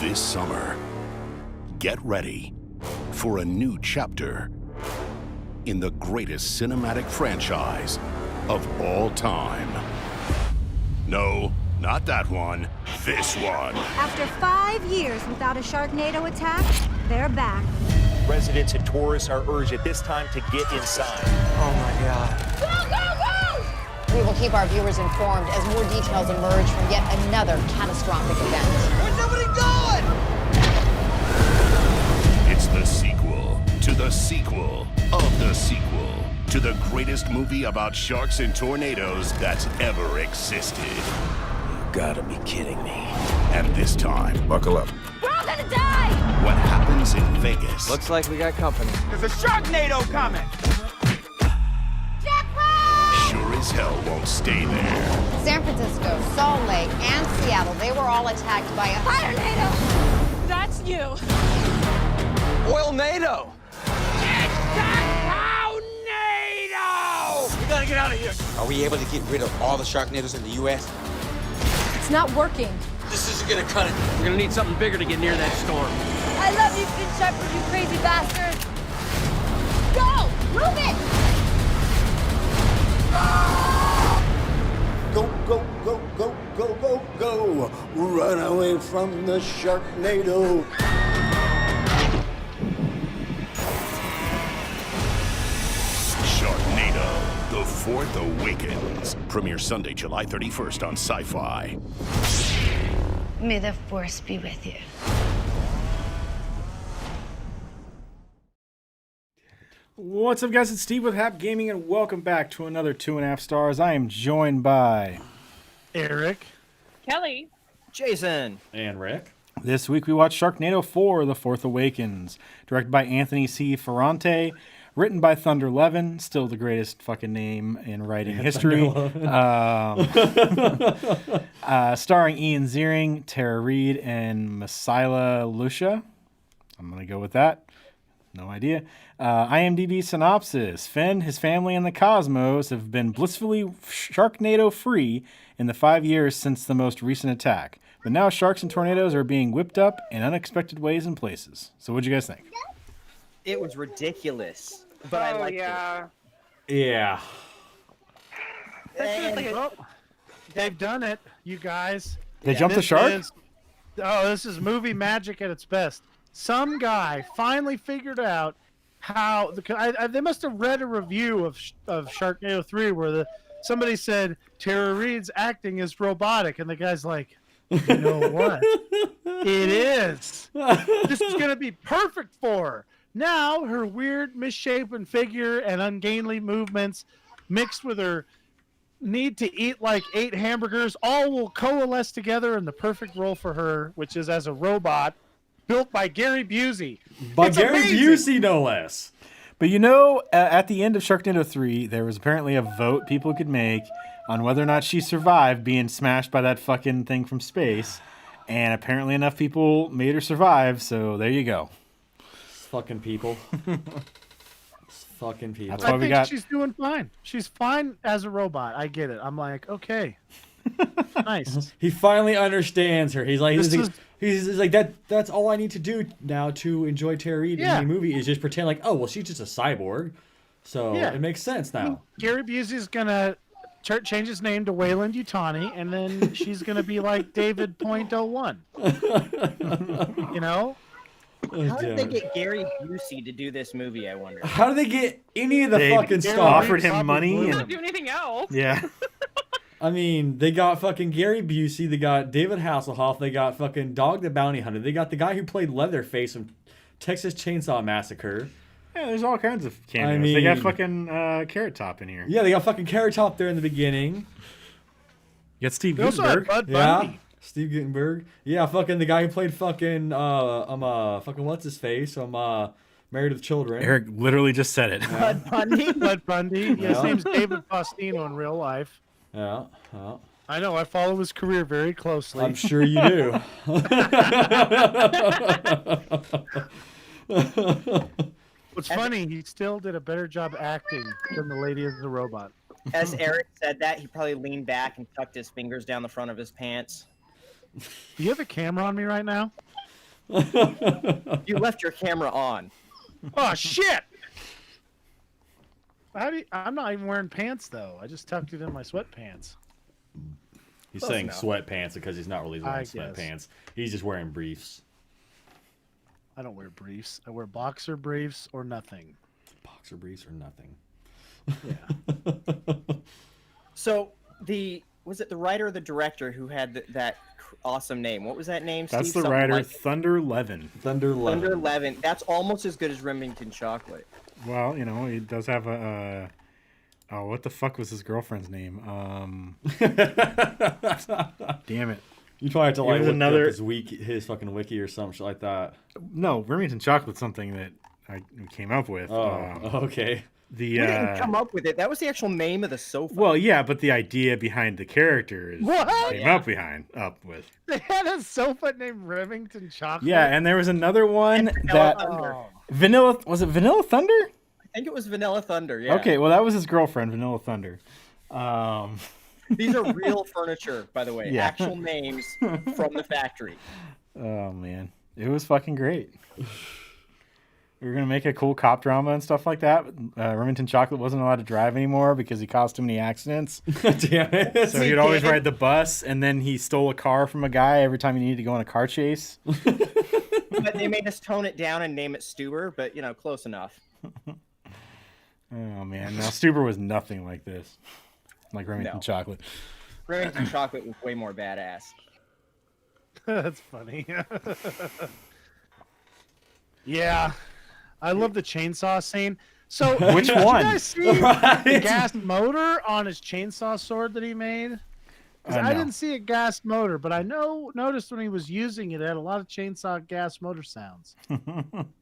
This summer, get ready for a new chapter in the greatest cinematic franchise of all time. No, not that one. This one. After 5 years without a Sharknado attack, they're back. Residents and tourists are urged at this time to get inside. Oh my God. Go, go, go! We will keep our viewers informed as more details emerge from yet another catastrophic event. Where's nobody going? It's the sequel to the sequel of the sequel to the greatest movie about sharks and tornadoes that's ever existed. You gotta be kidding me. And this time, Buckle up. We're all gonna die! what happens in Vegas Looks like we got company. There's a Sharknado coming! Jackpot! sure as hell won't stay there. San Francisco, Salt Lake, and Seattle, they were all attacked by a Firenado! That's you! Oil NATO! We gotta get out of here. Are we able to get rid of all the Sharknadoes in the U.S.? It's not working. This isn't gonna cut it. We're gonna need something bigger to get near that storm. I love you, Finn Shepherd, you crazy bastard! Go! Move it! Go, go, go, go, go, go, go. Run away from the Sharknado. Sharknado, The Fourth Awakens. Premiere Sunday, July 31st on Sci-Fi. May the force be with you. What's up, guys? It's Steve with Hap Gaming, and welcome back to another 2.5 stars. I am joined by Eric. Kelly. Jason. And Rick. This week we watched Sharknado 4, The Fourth Awakens, directed by Anthony C. Ferrante, written by Thunder Levin, still the greatest fucking name in writing history. Starring Ian Ziering, Tara Reid, and Masila Lucia. I'm going to go with that. No idea. IMDb synopsis. Finn, his family, and the Cosmos have been blissfully Sharknado-free in the 5 years since the most recent attack. But now sharks and tornadoes are being whipped up in unexpected ways and places. So what'd you guys think? It was ridiculous, but I liked it. Yeah. They've done it, you guys. They jumped the shark? This is movie magic at its best. Some guy finally figured out how they must have read a review of Sharknado 3 where somebody said Tara Reid's acting is robotic, and the guy's like, you know what? It is. This is gonna be perfect for her. Now her weird, misshapen figure and ungainly movements, mixed with her need to eat like 8 hamburgers, all will coalesce together in the perfect role for her, which is as a robot built by Gary Busey. By It's Gary amazing. Busey, no less. But you know, at the end of Sharknado 3, there was apparently a vote people could make on whether or not she survived being smashed by that fucking thing from space. And apparently enough people made her survive, so there you go. Fucking people. Fucking people. That's why I we think got... she's doing fine. She's fine as a robot. I get it. I'm like, okay. Nice. He finally understands her. He's like, This he's like that's all I need to do now to enjoy Tara Reid in the movie is just pretend like, oh, well, she's just a cyborg. So it makes sense now. Gary Busey's gonna change his name to Wayland Yutani, and then she's gonna be like David .01. You know? How did they get Gary Busey to do this movie, I wonder? How do they get any of the They fucking stuff? offered him money. Not do anything else. Yeah. I mean, they got fucking Gary Busey, they got David Hasselhoff, they got fucking Dog the Bounty Hunter, they got the guy who played Leatherface from Texas Chainsaw Massacre. Yeah, there's all kinds of cameos. I mean, they got fucking Carrot Top in here. Yeah, they got fucking Carrot Top there in the beginning. You got Steve They also had Guttenberg. Bud Yeah, Bundy. Steve Guttenberg. Yeah, fucking the guy who played fucking fucking what's his face from Married with Children. Eric literally just said it. Bud Bundy. Bud Bundy. Yeah, his Yeah. name's David Faustino in real life. Yeah. I know. I follow his career very closely. I'm sure you do. What's funny, he still did a better job acting than the lady as the robot. As Eric said that, he probably leaned back and tucked his fingers down the front of his pants. Do you have a camera on me right now? You left your camera on. Oh shit! I'm not even wearing pants though. I just tucked it in my sweatpants. He's Close saying enough. sweatpants because he's not really wearing I guess. sweatpants. He's just wearing briefs. I don't wear briefs. I wear boxer briefs or nothing. Boxer briefs or nothing. Yeah. So was it the writer or the director who had that awesome name? What was that name? That's Steve? the Something writer, like- Thunder Levin. Thunder Thunder Levin. That's almost as good as Remington Chocolate. Well, you know, he does have a. Oh, what the fuck was his girlfriend's name? Damn it. You probably have to like was look another- up his fucking wiki or some shit like that. No, Remington Chocolate's something that I came up with. Oh, okay. You didn't come up with it. That was the actual name of the sofa. Well, yeah, but the idea behind the character is What? came up with. They had a sofa named Remington Chocolate. Yeah, and there was another one Vanilla that Thunder. Vanilla was it Vanilla Thunder? I think it was Vanilla Thunder. Yeah. Okay, well that was his girlfriend, Vanilla Thunder. These are real furniture, by the way. Yeah. Actual names from the factory. Oh man, it was fucking great. We were gonna make a cool cop drama and stuff like that. Remington Chocolate wasn't allowed to drive anymore because he caused too many accidents. Damn it. So he'd always ride the bus, and then he stole a car from a guy every time he needed to go on a car chase. But they made us tone it down and name it Stuber, but close enough. Oh man, now Stuber was nothing like this, like Remington No. Chocolate. Remington Chocolate was way more badass. That's funny. Yeah. I love the chainsaw scene. So Which did one? You guys see Right. the gas motor on his chainsaw sword that he made? 'Cause I No. didn't see a gas motor, but I noticed when he was using it, it had a lot of chainsaw gas motor sounds.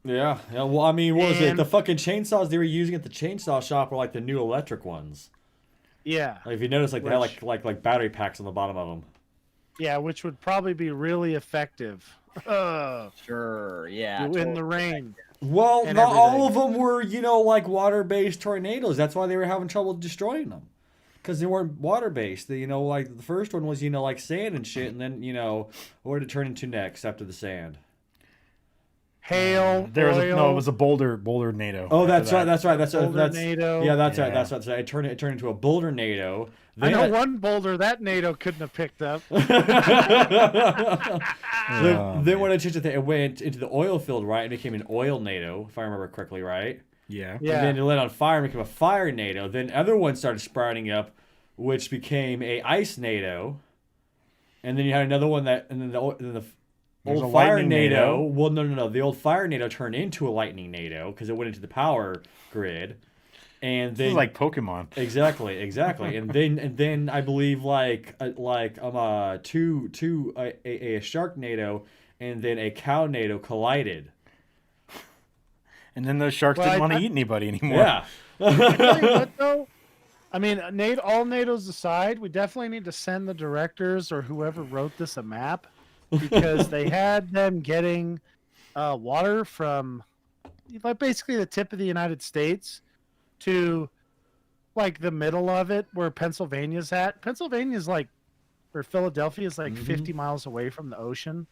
Yeah. Well, I mean, what was it? And- The fucking chainsaws they were using at the chainsaw shop were like the new electric ones. Yeah. Like if you notice, like they had Which- like battery packs on the bottom of them. Yeah, which would probably be really effective. Sure, yeah. In the rain. Well, And not all everything. of them were, like water-based tornadoes. That's why they were having trouble destroying them, because they weren't water-based. Like the first one was, like sand and shit, and then, what did it turn into next after the sand? Hail, There was oil. it was a boulder NATO. Oh, after that's right. that. That's right. That's Boulder-nado. Yeah, that's right. Yeah. That's right. It turned into a boulder NATO. I know one boulder that NATO couldn't have picked up. Then man. when it went into the oil field, right, and it became an oil NATO, if I remember correctly, right? Yeah. Yeah. And then it lit on fire and became a fire NATO. Then other ones started sprouting up, which became a ice NATO. And then you had another one that, and then the There's a old fire lightning NATO. NATO. Well, no. The old fire NATO turned into a lightning NATO because it went into the power grid. And This then is like Pokemon. exactly. And then I believe a Sharknado and then a cow NATO collided. And then those sharks Well, didn't I- want to eat anybody anymore. Yeah. Tell you what, though, I mean, all NATOs aside, we definitely need to send the directors or whoever wrote this a map, because they had them getting water from like basically the tip of the United States to like the middle of it where Pennsylvania's at. Pennsylvania's like, or Philadelphia is like 50 miles away from the ocean.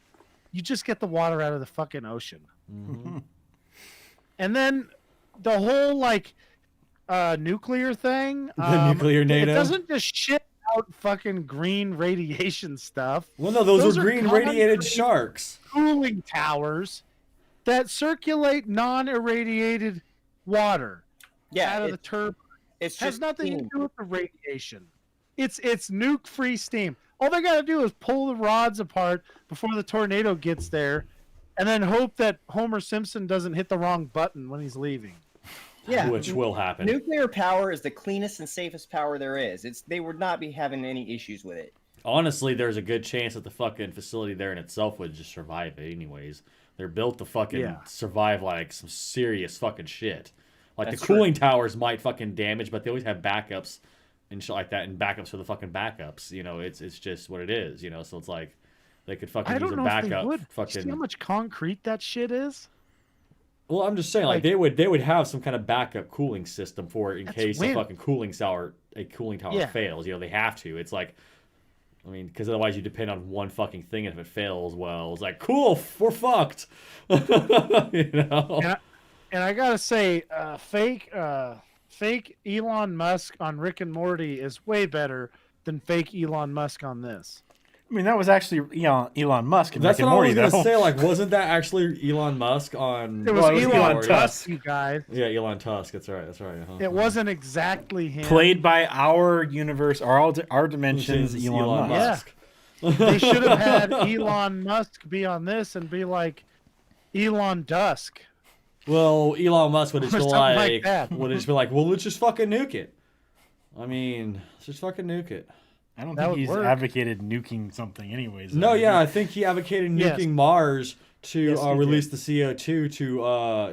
You just get the water out of the fucking ocean. And then the whole like nuclear thing. The nuclear NATO? It doesn't just shit out fucking green radiation stuff. Well, no, those were are green radiated concrete sharks. cooling towers that circulate non-irradiated water Yeah, out of the turbine. It's Has just nothing steam. to do with the radiation. It's nuke-free steam. All they got to do is pull the rods apart before the tornado gets there, and then hope that Homer Simpson doesn't hit the wrong button when he's leaving. Yeah, Which will happen. Nuclear power is the cleanest and safest power there is. They would not be having any issues with it. Honestly, there's a good chance that the fucking facility there in itself would just survive it anyways. They're built to fucking survive like some serious fucking shit. Like That's the cooling towers might fucking damage, but they always have backups and shit like that, and backups for the fucking backups. It's just what it is. So it's like they could fucking I use don't a know if they backup. would. You Fucking. see how much concrete that shit is? Well, I'm just saying, like they would have some kind of backup cooling system for it in That's case wind. a fucking cooling tower Yeah. fails. They have to. It's like I mean, because otherwise you depend on one fucking thing, and if it fails, well, it's like, cool, we're fucked. You know? And I gotta say, fake Elon Musk on Rick and Morty is way better than fake Elon Musk on this. I mean, that was actually Elon Musk in That's Rick and what Morty, I was gonna though. say. Like, wasn't that actually Elon Musk on? It was Elon Tusk, you guys. Yeah, Elon Tusk. That's right. That's right. It wasn't exactly him. Played by our universe, our dimensions, Elon Musk. Yeah. They should have had Elon Musk be on this and be like Elon Dusk. Well, Elon Musk would have just Something like that. would have just been like, well, let's just fucking nuke it. I mean, let's just fucking nuke it. I don't That think would he's work. advocated nuking something anyways. No, yeah, I think he advocated nuking Yes. Mars to Yes, he release the CO2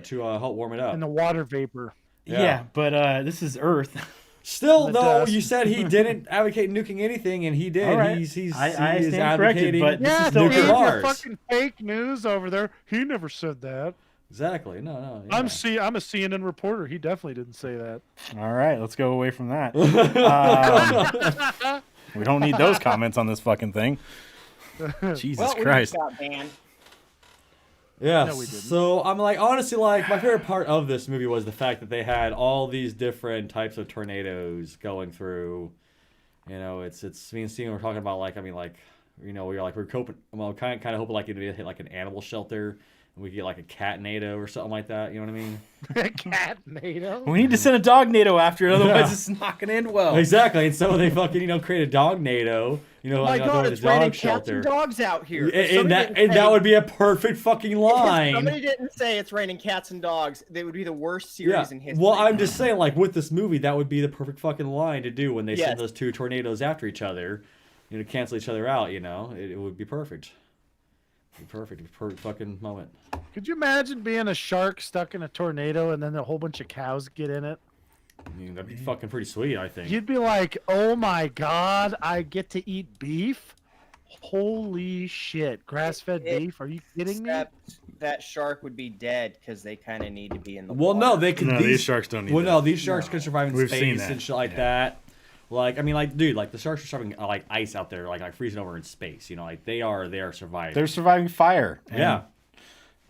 to help warm it up. And the water vapor. Yeah, but this is Earth. Still, the though, dust. you said he didn't advocate nuking anything, and he did. All right. He I is stand corrected, advocating but this Yeah, is still Dave, Earth. you're Mars. fucking fake news over there. He never said that. Exactly. No. Yeah. I'm a CNN reporter. He definitely didn't say that. All right, let's go away from that. We don't need those comments on this fucking thing. Jesus Christ. Got banned. Yeah. No, we didn't. So I'm like, honestly, like my favorite part of this movie was the fact that they had all these different types of tornadoes going through. You know, it's me and Steven were talking about like, I mean, like, you know, we're hoping, well, kind of hoping like it'd hit like an animal shelter. We could get like a catnado or something like that. You know what I mean? Catnado. We need to send a dog NATO after it, otherwise Yeah. it's not going to end well. Exactly. And so they fucking, create a dog NATO. Oh my god, it's raining cats and dogs out here. And that would be a perfect fucking line. If somebody didn't say it's raining cats and dogs, they would be the worst series in history. Well, I'm just saying, like, with this movie, that would be the perfect fucking line to do when they Yes. send those two tornadoes after each other, cancel each other out, it would be perfect. It'd be perfect. Perfect fucking moment. Could you imagine being a shark stuck in a tornado and then a whole bunch of cows get in it? I mean, that'd be fucking pretty sweet, I think. You'd be like, oh my god, I get to eat beef? Holy shit. Grass-fed beef? Are you kidding me? That shark would be dead because they kind of need to be in the Well, water. no, they can. No, these sharks don't need Well, that. no, these sharks can survive in We've seen space that. and shit like that. Like, I mean, like, dude, like the sharks are surviving like ice out there, like freezing over in space. Like they are surviving. They're surviving fire. Yeah.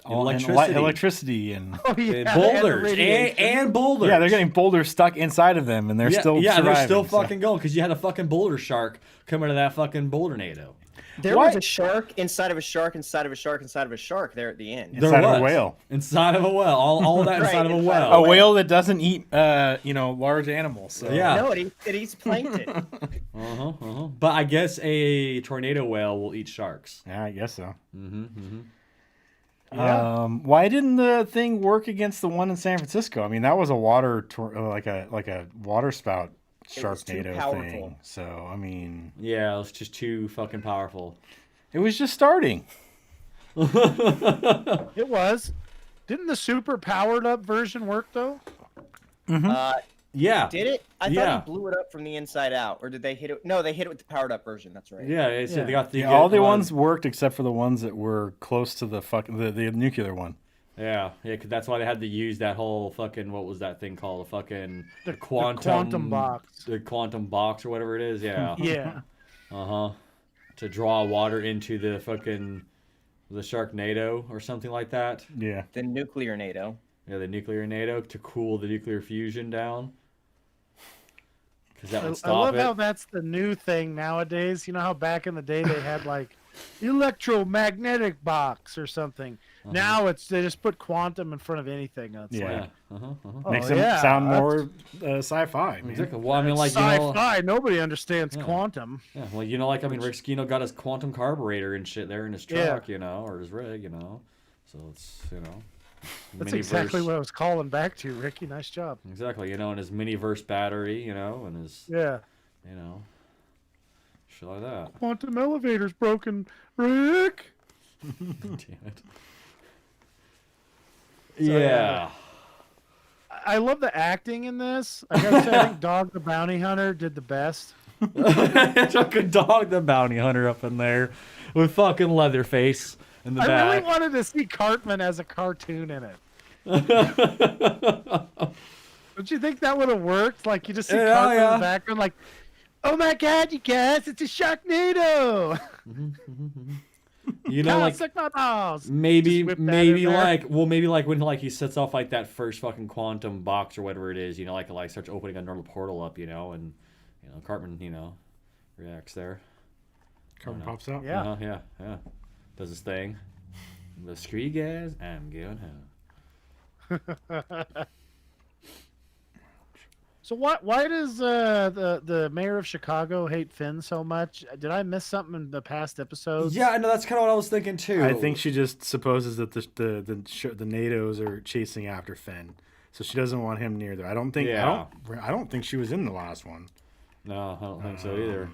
Electricity and And boulders and boulders. yeah, they're getting boulders stuck inside of them, and they're still surviving. they're still so- fucking going because you had a fucking boulder shark come out of that fucking boulder-nado. There was a shark inside of a shark inside of a shark inside of a shark there at the end. Inside of a whale. Inside of a well. All that Right, inside of a inside well. of A whale that doesn't eat, large animals. So. Yeah. No, it eats plankton. But I guess a tornado whale will eat sharks. Yeah, I guess so. Yeah. Why didn't the thing work against the one in San Francisco? I mean, that was a like a water spout It was too Sharknado powerful. thing. So I mean, Yeah, it was just too fucking powerful. it was just starting. It was. Didn't the super powered up version work though? Yeah. Did it? I Yeah. thought he blew it up from the inside out. Or did they hit it? No, they hit it with the powered up version. That's right. Yeah, they said they got the all the ones worked except for the ones that were close to the the nuclear one. Yeah, because that's why they had to use that whole fucking, what was that thing called? The fucking The quantum box. The quantum box or whatever it is. Yeah. Yeah. To draw water into the fucking the Sharknado or something like that. Yeah. The nuclear NATO. Yeah, the nuclear NATO to cool the nuclear fusion down. Because that would I stop love it. how that's the new thing nowadays. You know how back in the day they had like electromagnetic box or something. Now they just put quantum in front of anything. It's Yeah. like, Makes oh, them yeah, sound that's- more sci-fi. man. Exactly. Well, I mean, like, sci-fi. Nobody understands quantum. Yeah, well, like, I mean, Rick Skino got his quantum carburetor and shit there in his Yeah. truck, or his rig, So it's, That's miniverse. exactly what I was calling back to, Ricky. Nice job. Exactly, and his miniverse battery, and his, Yeah. shit like that. Quantum elevator's broken, Rick. Damn it. So, Yeah. I love the acting in this. I gotta say, I think Dog the Bounty Hunter did the best. Fucking Dog the Bounty Hunter up in there with fucking Leatherface in the I back. really wanted to see Cartman as a cartoon in it. Don't you think that would have worked? Like, you just see Yeah, Cartman in yeah. the background, like, Oh my God, you guys! It's a Sharknado. You know, like suck my balls. maybe Just whip that in there. maybe when like he sets off like that first fucking quantum box or whatever it is, you know, like starts opening a normal portal up, you know, and you know Cartman, you know, reacts there. Cartman pops out. Yeah. Yeah. Does his thing. The screw you guys, I'm going home. So why does the mayor of Chicago hate Finn so much? Did I miss something in the past episodes? Yeah, I know that's kind of what I was thinking too. I think she just supposes that the NATOs are chasing after Finn, so she doesn't want him near there. I don't think she was in the last one. No, I don't think so either.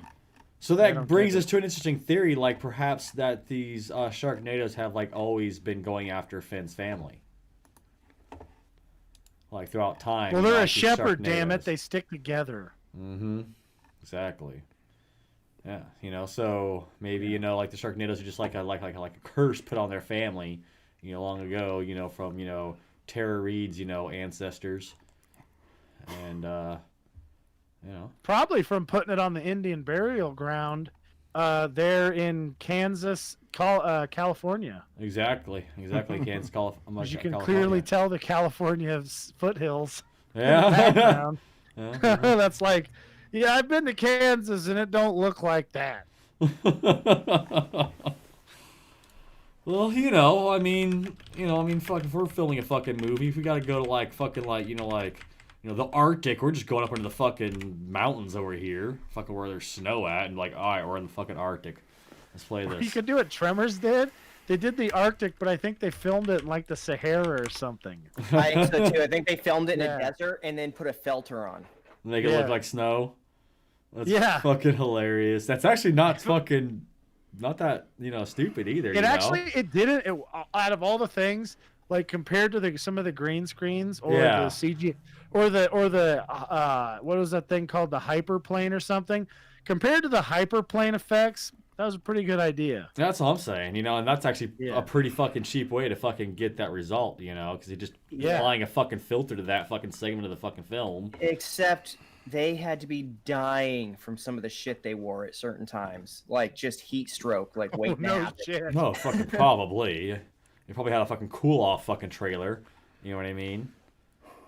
So that brings us to an interesting theory, like perhaps that these Sharknadoes have like always been going after Finn's family, like throughout time. Well, they're like a these shepherd, damn it. Sharknadoes. They stick together. Mm-hmm. Exactly. Yeah, you know, so maybe you know, like the Sharknadoes are just like a curse put on their family, you know, long ago, you know, from you know Tara Reid's ancestors, and you know, Probably from putting it on the Indian burial ground there in Kansas, California. exactly, Kansas, As you can clearly tell the California foothills Yeah. in the background. Yeah. That's like, yeah, I've been to Kansas and it don't look like that. Well, I mean, fuck, if we're filming a fucking movie, if we gotta go to the Arctic, we're just going up into the fucking mountains over here, fucking where there's snow at, and like, all right, we're in the fucking Arctic. Let's play this. You could do what Tremors did. They did the Arctic, but I think they filmed it in like the Sahara or something. I think so too. I think they filmed it in a desert and then put a filter on. Make it look like snow. That's Yeah. fucking hilarious. That's actually not fucking, not that, stupid either. It didn't. Out of all the things, like compared to some of the green screens or the CG or the what was that thing called, the hyperplane or something, compared to the hyperplane effects, that was a pretty good idea. That's all I'm saying, and that's actually a pretty fucking cheap way to fucking get that result, because you're just applying a fucking filter to that fucking segment of the fucking film. Except they had to be dying from some of the shit they wore at certain times, like just heat stroke, like waiting to happen. Shit. No, fucking probably. You probably had a fucking cool off fucking trailer. You know what I mean?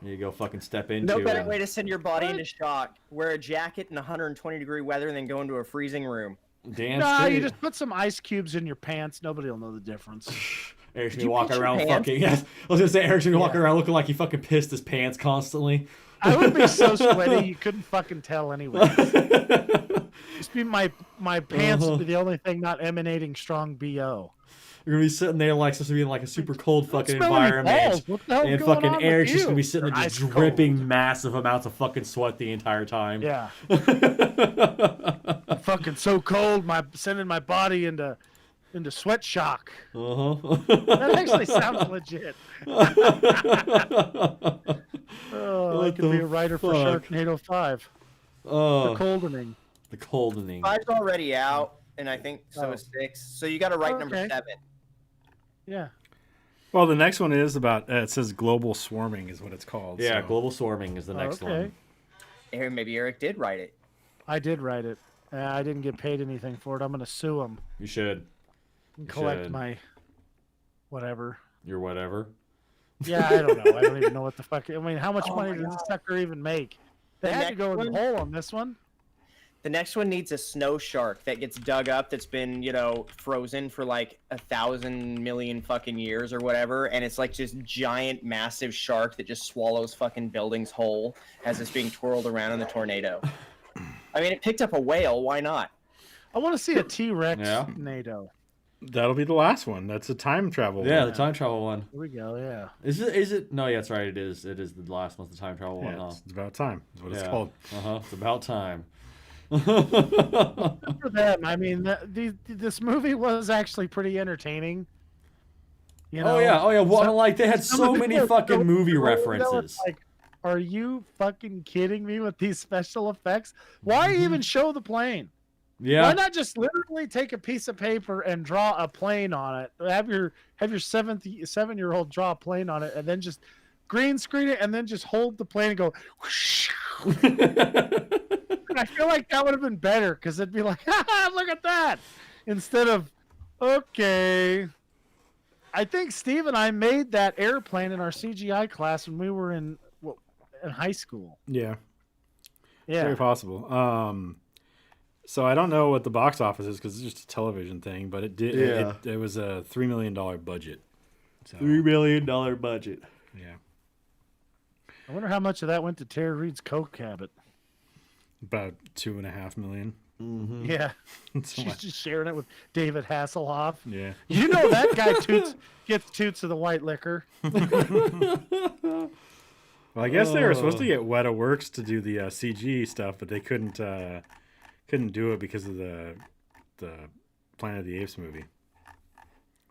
You go fucking step into. No better way to send your body into shock. Wear a jacket in 120-degree weather, and then go into a freezing room. Damn No, straight. you just put some ice cubes in your pants. Nobody will know the difference. Eric's gonna be walking around fucking. Yes, I was gonna say Eric's gonna be walking around looking like he fucking pissed his pants constantly. I would be so sweaty you couldn't fucking tell anyway. Just be my pants would be the only thing not emanating strong BO. You're gonna be sitting there like supposed to be in like a super cold fucking smell any environment, balls. What the hell's and going fucking on with Eric's just you? gonna be sitting there They're just ice dripping massive amounts of fucking sweat the entire time. Yeah. I'm fucking so cold, sending my body into sweat shock. That actually sounds legit. I could be a writer for Sharknado 5. The Coldening. The Coldening. 5's already out, and I think so is 6. So you got to write number 7. Yeah. Well, the next one is about, it says global swarming is what it's called. Yeah, so. global swarming is the next one. Maybe Eric did write it. I did write it. I didn't get paid anything for it. I'm going to sue him. You should. And collect my whatever. Your whatever? Yeah, I don't know. I don't even know what the fuck. I mean, how much money does this sucker even make? They had to go in the hole on this one. The next one needs a snow shark that gets dug up, that's been, frozen for like 1,000 million fucking years or whatever, and it's like just giant, massive shark that just swallows fucking buildings whole as it's being twirled around in the tornado. I mean, it picked up a whale. Why not? I want to see a T-Rex NATO. That'll be the last one. That's a time travel Yeah, one. the time travel one. Here we go, yeah. Is it? No, yeah, that's right. It is. It is the last one, the time travel one. Huh? It's about time. That's what it's called. It's about time. For them, I mean, this movie was actually pretty entertaining. Oh yeah. Well, like they had so many fucking movie references. Like, are you fucking kidding me with these special effects? Why even show the plane? Yeah. Why not just literally take a piece of paper and draw a plane on it? Have your 7-year-old draw a plane on it, and then just green screen it, and then just hold the plane and go. I feel like that would have been better because it'd be like, look at that, instead of, okay. I think Steve and I made that airplane in our CGI class when we were in high school. Yeah. Yeah. Very possible. So I don't know what the box office is because it's just a television thing, but it did. It was a $3 million budget. So, $3 million budget. Yeah. I wonder how much of that went to Tara Reid's coke habit. About $2.5 million. Mm-hmm. Yeah. She's just sharing it with David Hasselhoff. Yeah. You know that guy gets toots of the white liquor. Well, I guess they were supposed to get Weta Works to do the CG stuff, but they couldn't do it because of the Planet of the Apes movie.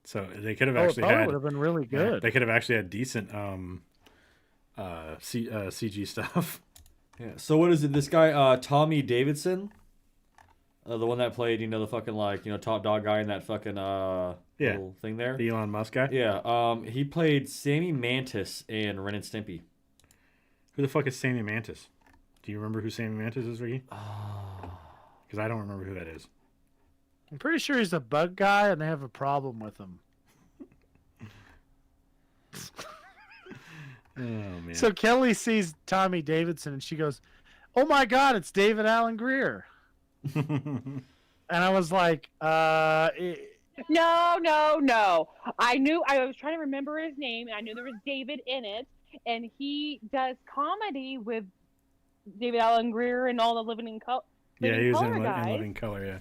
So they could have actually had. Would have been really good. They could have actually had decent CG stuff. Yeah. So what is it? This guy Tommy Davidson, the one that played the fucking top dog guy in that fucking little thing there. The Elon Musk guy. Yeah. He played Sammy Mantis in Ren and Stimpy. Who the fuck is Sammy Mantis? Do you remember who Sammy Mantis is, Ricky? Because I don't remember who that is. I'm pretty sure he's a bug guy, and they have a problem with him. Oh man. So Kelly sees Tommy Davidson, and she goes, "Oh my God, it's David Alan Grier." And I was like, No. I was trying to remember his name, and I knew there was David in it, and he does comedy with David Alan Grier and all the Living in Color. Yeah, he was in guys. Living Color. Yeah.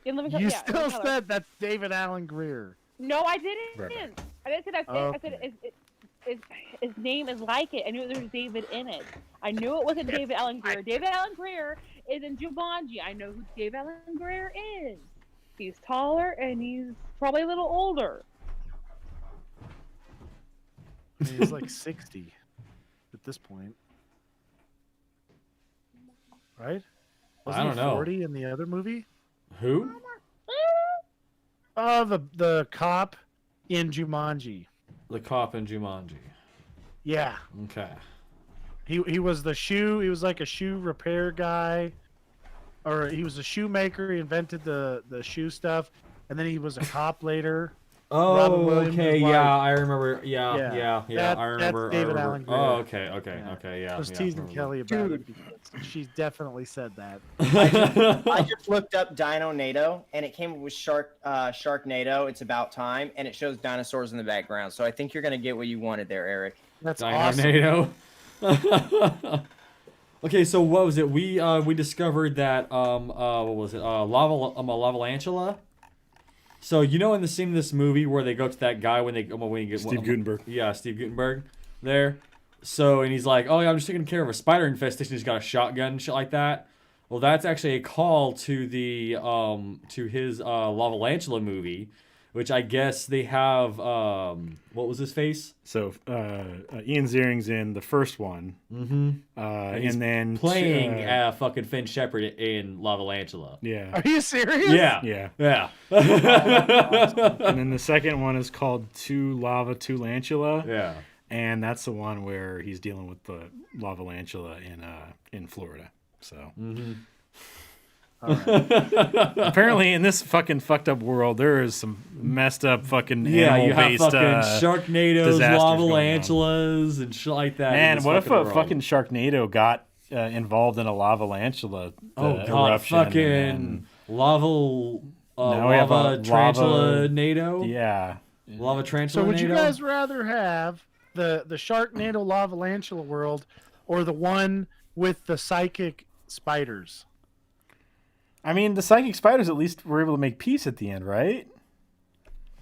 In Living You Color. still said that's David Alan Grier. No, I didn't. Right. I didn't say that. I said his name is like it. I knew there was David in it. I knew it wasn't David Alan Grier. David Alan Grier is in Jumanji. I know who David Alan Grier is. He's taller and he's probably a little older. He's like 60 at this point. Right? I don't know. 40 in the other movie? Who? Oh, the cop in Jumanji. The cop in Jumanji. Yeah. Okay. He was the shoe. He was like a shoe repair guy, or he was a shoemaker. He invented the shoe stuff, and then he was a cop later. Robin Oh, Williams' okay. wife. Yeah, I remember. Yeah. That- I remember. That's David I Alan remember. Grier. Oh, okay. Yeah. I was yeah, teasing remember. Kelly about it because she's definitely said that. I just looked up Dino-Nado, and it came with Sharknado. It's about time, and it shows dinosaurs in the background. So I think you're gonna get what you wanted there, Eric. That's awesome. Sharknado. Okay, so what was it? We discovered that what was it? Lavalantula. So in the scene in this movie where they go to that guy when you get Steve Guttenberg. Yeah, Steve Guttenberg there. So and he's like, "Oh yeah, I'm just taking care of a spider infestation." He's got a shotgun and shit like that. Well, that's actually a call to the to his Lavalantula movie, which I guess they have what was his face? So Ian Ziering's in the first one. Mm-hmm. And then playing fucking Finn Shepard in Lavalantula. Yeah. Are you serious? Yeah. Yeah. And then the second one is called Tulantula. Yeah. And that's the one where he's dealing with the Lavalantula in Florida. So apparently in this fucking fucked up world there is some messed up fucking you have animal-based fucking Sharknadoes, disasters Lavalantulas, and shit like that. Man, what if a fucking Sharknado got involved in a Lavalantula eruption? Fucking lava lava tarantula-nado? Yeah. Lava tarantula. So would you guys rather have the Sharknado Lavalantula world or the one with the psychic spiders? I mean, the psychic spiders at least were able to make peace at the end, right?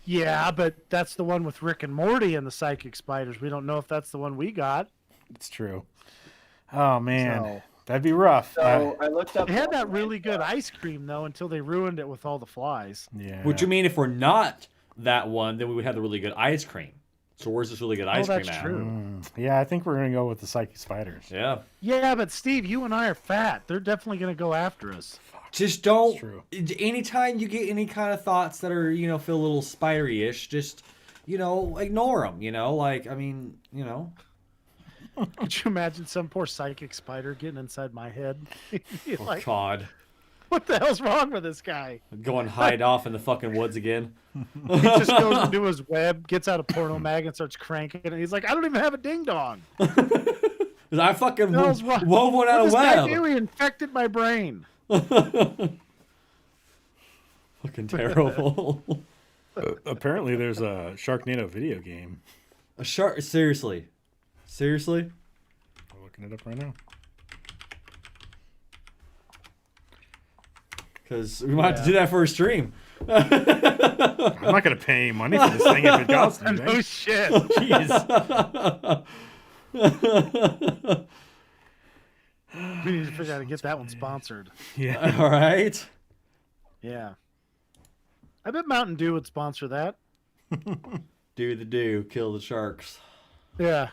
Yeah, but that's the one with Rick and Morty and the psychic spiders. We don't know if that's the one we got. It's true. Oh man, So- that'd be rough. So I looked up. They had that really good ice cream though until they ruined it with all the flies. Yeah. What you mean if we're not that one, then we would have the really good ice cream. So where's this really good ice cream that's at? true. Yeah, I think we're gonna go with the psychic spiders. Yeah. Yeah, but Steve, you and I are fat. They're definitely going to go after us. Just don't. True. Anytime you get any kind of thoughts that are, feel a little spidery-ish, just, ignore them. Could you imagine some poor psychic spider getting inside my head? Oh, Like, God. what the hell's wrong with this guy? Go and hide off in the fucking woods again. He just goes into his web, gets out a porno mag, and starts cranking it. And he's like, I don't even have a ding dong. I fucking What the hell's wrong? wove one out of What this guy web. do? He infected my brain. Fucking terrible. Apparently, there's a Sharknado video game. A shark? Seriously? Seriously? I'm looking it up right now. Because we might have to do that for a stream. I'm not gonna pay any money for this thing if it costs me. No shit. Jeez. We need to figure out how to get that one sponsored. Yeah. All right. Yeah. I bet Mountain Dew would sponsor that. Do the do, kill the sharks. Yeah.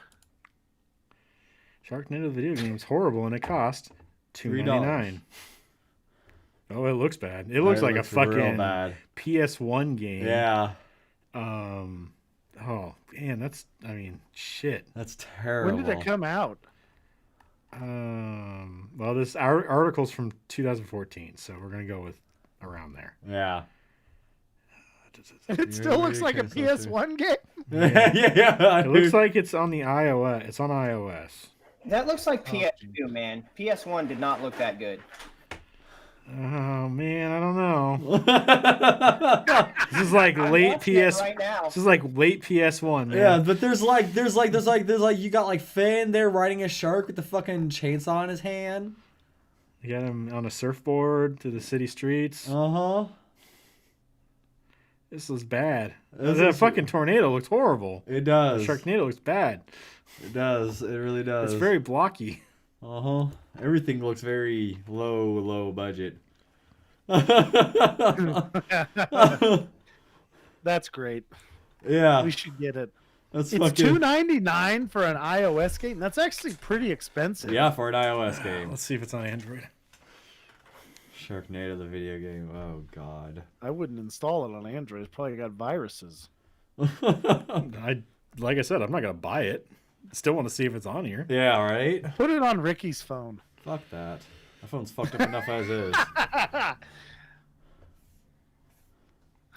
Sharknado video game is horrible, and it costs $2.99. Oh, it looks bad. It looks like a fucking bad. PS1 game. Yeah. Oh man, that's. I mean, shit. That's terrible. When did it come out? Well, this article's from 2014, so we're gonna go with around there. Yeah. It still looks like a PS1 game. Yeah. It looks like it's on the iOS. It's on iOS. That looks like PS2, man. PS1 did not look that good. Oh man, I don't know. This is like late PS. Right now. This is like late PS1. Man. Yeah, but there's you got like Finn there riding a shark with the fucking chainsaw in his hand. You got him on a surfboard through the city streets. Uh-huh. This is bad. That fucking tornado looks horrible. It does. The Sharknado looks bad. It does. It really does. It's very blocky. Uh-huh. Everything looks very low budget. That's great. Yeah. We should get it. That's It's fucking $2.99 for an iOS game. That's actually pretty expensive. Yeah, for an iOS game. Let's see if it's on Android. Sharknado, the video game. Oh God. I wouldn't install it on Android. It's probably got viruses. Like I said, I'm not gonna buy it. Still want to see if it's on here. Yeah, right? Put it on Ricky's phone. Fuck that. My phone's fucked up enough as is.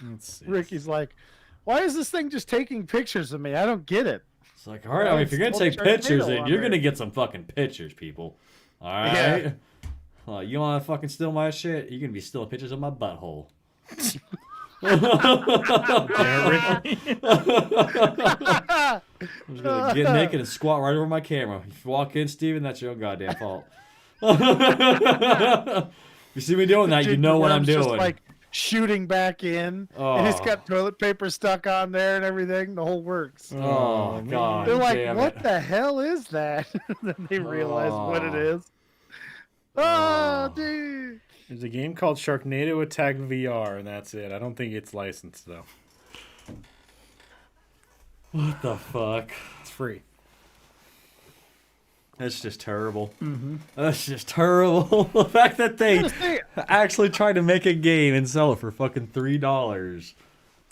Let's see. Ricky's like, why is this thing just taking pictures of me? I don't get it. It's like, all right, I mean, if you're gonna take pictures, then you're gonna get some fucking pictures, people. All right. Yeah. You want to fucking steal my shit? You're gonna be stealing pictures of my butthole. I'm just gonna get naked and squat right over my camera. If you walk in, Steven, that's your own goddamn fault. You see me doing that, you know what I'm doing. Just like shooting back in, and it's got toilet paper stuck on there and everything. The whole works. Oh God! They're like, damn what it. the hell is that? Then they realize what it is. Oh, dude. There's a game called Sharknado Attack VR, and that's it. I don't think it's licensed though. What the fuck? It's free. That's just terrible. That's just terrible. The fact that they actually tried to make a game and sell it for fucking $3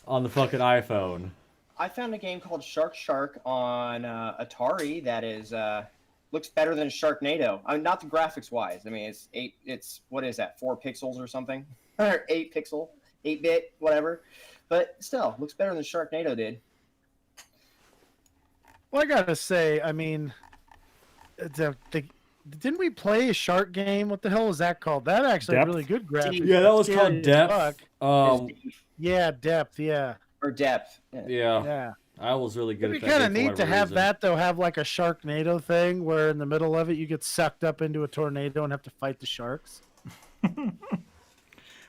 on the fucking iPhone. I found a game called Shark on Atari that is looks better than Sharknado. I mean, not the graphics wise. I mean, it's what is that? 4 pixels or something? Or 8 pixel, 8-bit, whatever. But still, looks better than Sharknado did. Well, I gotta say, I mean, didn't we play a shark game? What the hell was that called? That actually had really good graphics. Yeah, that was Scary called as Depth. fuck. Yeah, Depth. Yeah. Or Depth. Yeah. I was really good It'd at be that. kind of game for neat to whatever have reason. that, though, have like a Sharknado thing where in the middle of it you get sucked up into a tornado and have to fight the sharks.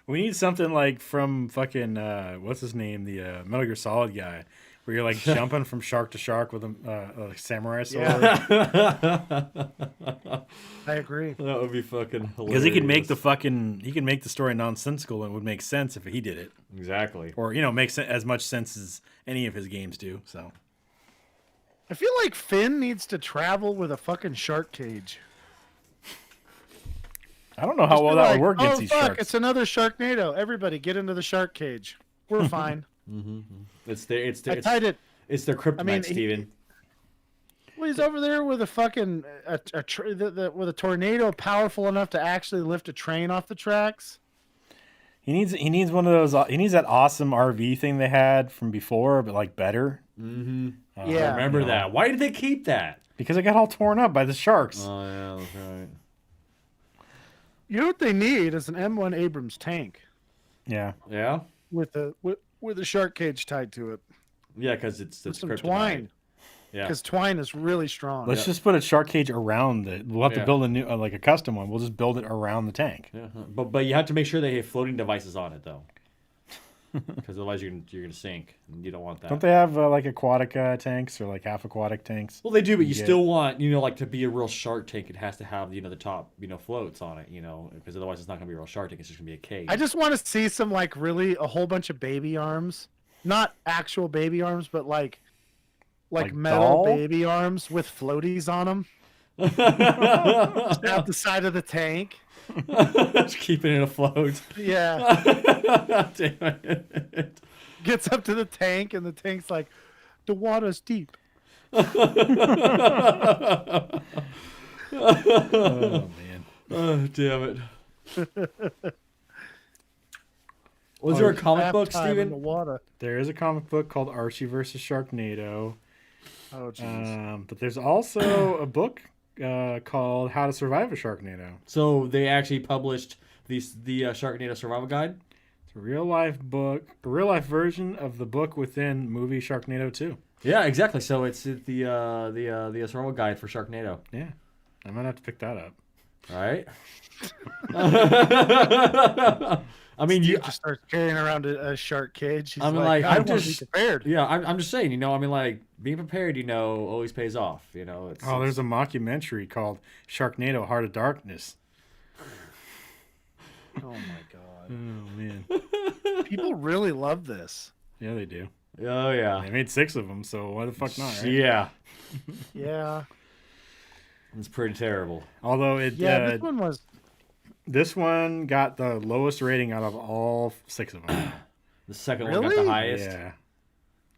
We need something like from fucking what's his name, the Metal Gear Solid guy, where you're like jumping from shark to shark with a samurai sword. Yeah. I agree. That would be fucking hilarious. Because he can make the story nonsensical and it would make sense if he did it. Exactly. Or makes as much sense as any of his games do. So I feel like Finn needs to travel with a fucking shark cage. I don't know how well that would work against these fuck, sharks. it's another Sharknado. Everybody get into the shark cage. We're fine. It's their I tied it. It's their kryptonite, I mean, Steven. Well, he's over there with a fucking with a tornado powerful enough to actually lift a train off the tracks. He needs one of those. He needs that awesome RV thing they had from before, but like better. Mm-hmm. Yeah. I remember that. Why did they keep that? Because it got all torn up by the sharks. Oh yeah, that's right. You know what they need is an M1 Abrams tank. Yeah. Yeah. With a shark cage tied to it. Yeah, because it's some kryptonite. twine. Yeah. Because twine is really strong. Let's just put a shark cage around it. We'll have to build a new, like a custom one. We'll just build it around the tank. Yeah, but you have to make sure they have floating devices on it though, because otherwise you're gonna sink. And you don't want that. Don't they have like aquatic tanks or like half aquatic tanks? Well, they do, but you still want like to be a real shark tank. It has to have the top floats on it. Because otherwise it's not gonna be a real shark tank. It's just gonna be a cage. I just want to see some like really a whole bunch of baby arms, not actual baby arms, but like metal doll? baby arms with floaties on them. Out the side of the tank. Just keeping it afloat. Yeah. Damn it. Gets up to the tank and the tank's like, the water's deep. Oh man. Oh damn it. Was there a comic book, In the Steven? water. There is a comic book called Archie versus Sharknado. Oh jeez. But there's also a book called How to Survive a Sharknado. So they actually published the Sharknado Survival Guide. It's a real life book, a real life version of the book within movie Sharknado 2. Yeah, exactly. So it's the survival guide for Sharknado. Yeah, I might have to pick that up. All right. I mean, Steve just starts carrying around a shark cage. He's I mean, like, I I'm want to just be prepared. Yeah, I'm just saying. I mean, like being prepared. Always pays off. It's, There's a mockumentary called Sharknado: Heart of Darkness. Oh my god. Oh man. People really love this. Yeah, they do. Oh yeah. They made 6 of them, so why the fuck not? Right? Yeah. Yeah. It's pretty terrible. Although this one got the lowest rating out of all 6 of them. The second one Really? got the highest. Yeah.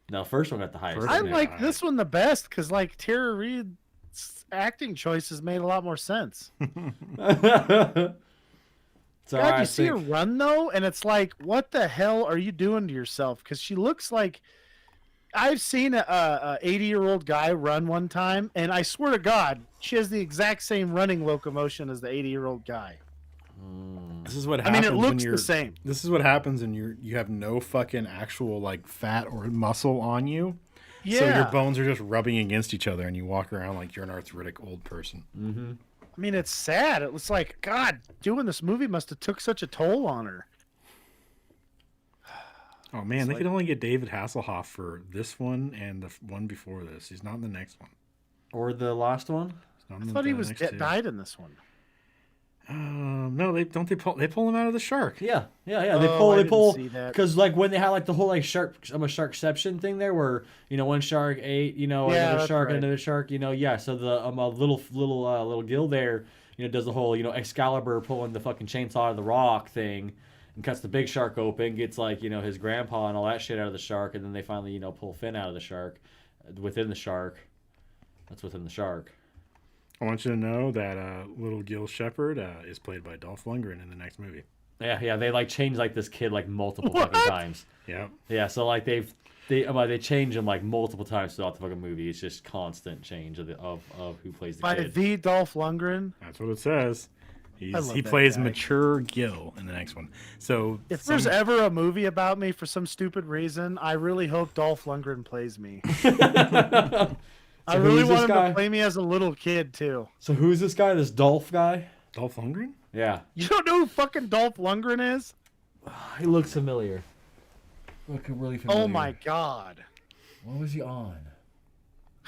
No, first one got the highest. I like this one the best because like Tara Reid's acting choices made a lot more sense. So God, you see her run though, and it's like, what the hell are you doing to yourself? Because she looks like I've seen a 80-year-old guy run one time, and I swear to God, she has the exact same running locomotion as the 80-year-old guy. This is what I happens. mean, it looks when the same. This is what happens when you have no fucking actual like fat or muscle on you. Yeah. So your bones are just rubbing against each other, and you walk around like you're an arthritic old person. Mm-hmm. I mean, it's sad. It was like, God, doing this movie must have took such a toll on her. Oh man, they could only get David Hasselhoff for this one and the one before this. He's not in the next one. Or the last one. He's not I in thought he the was next two. died in this one. No, they pull him out of the shark. Yeah. They Oh, I pull didn't see that. because like when they had like the whole like sharkception thing there, where one shark ate another that's shark right. and another shark. Yeah. So the a little gill there, does the whole Excalibur pulling the fucking chainsaw out of the rock thing, and cuts the big shark open, gets like his grandpa and all that shit out of the shark, and then they finally pull Finn out of the shark, within the shark. That's within the shark. I want you to know that little Gil Shepherd is played by Dolph Lundgren in the next movie. Yeah, they like changed like this kid like multiple fucking times. Yeah. Yeah, so like they change him like multiple times throughout the fucking movie. It's just constant change of who plays the By kid. the Dolph Lundgren. That's what it says. He love that plays guy. mature Gil in the next one. So If there's ever a movie about me for some stupid reason, I really hope Dolph Lundgren plays me. I really who's want this him guy? to play me as a little kid too. So who's this guy? This Dolph guy? Dolph Lundgren? Yeah, You don't know who fucking Dolph Lundgren is? he looks familiar. Looking really familiar. Oh my god. What was he on?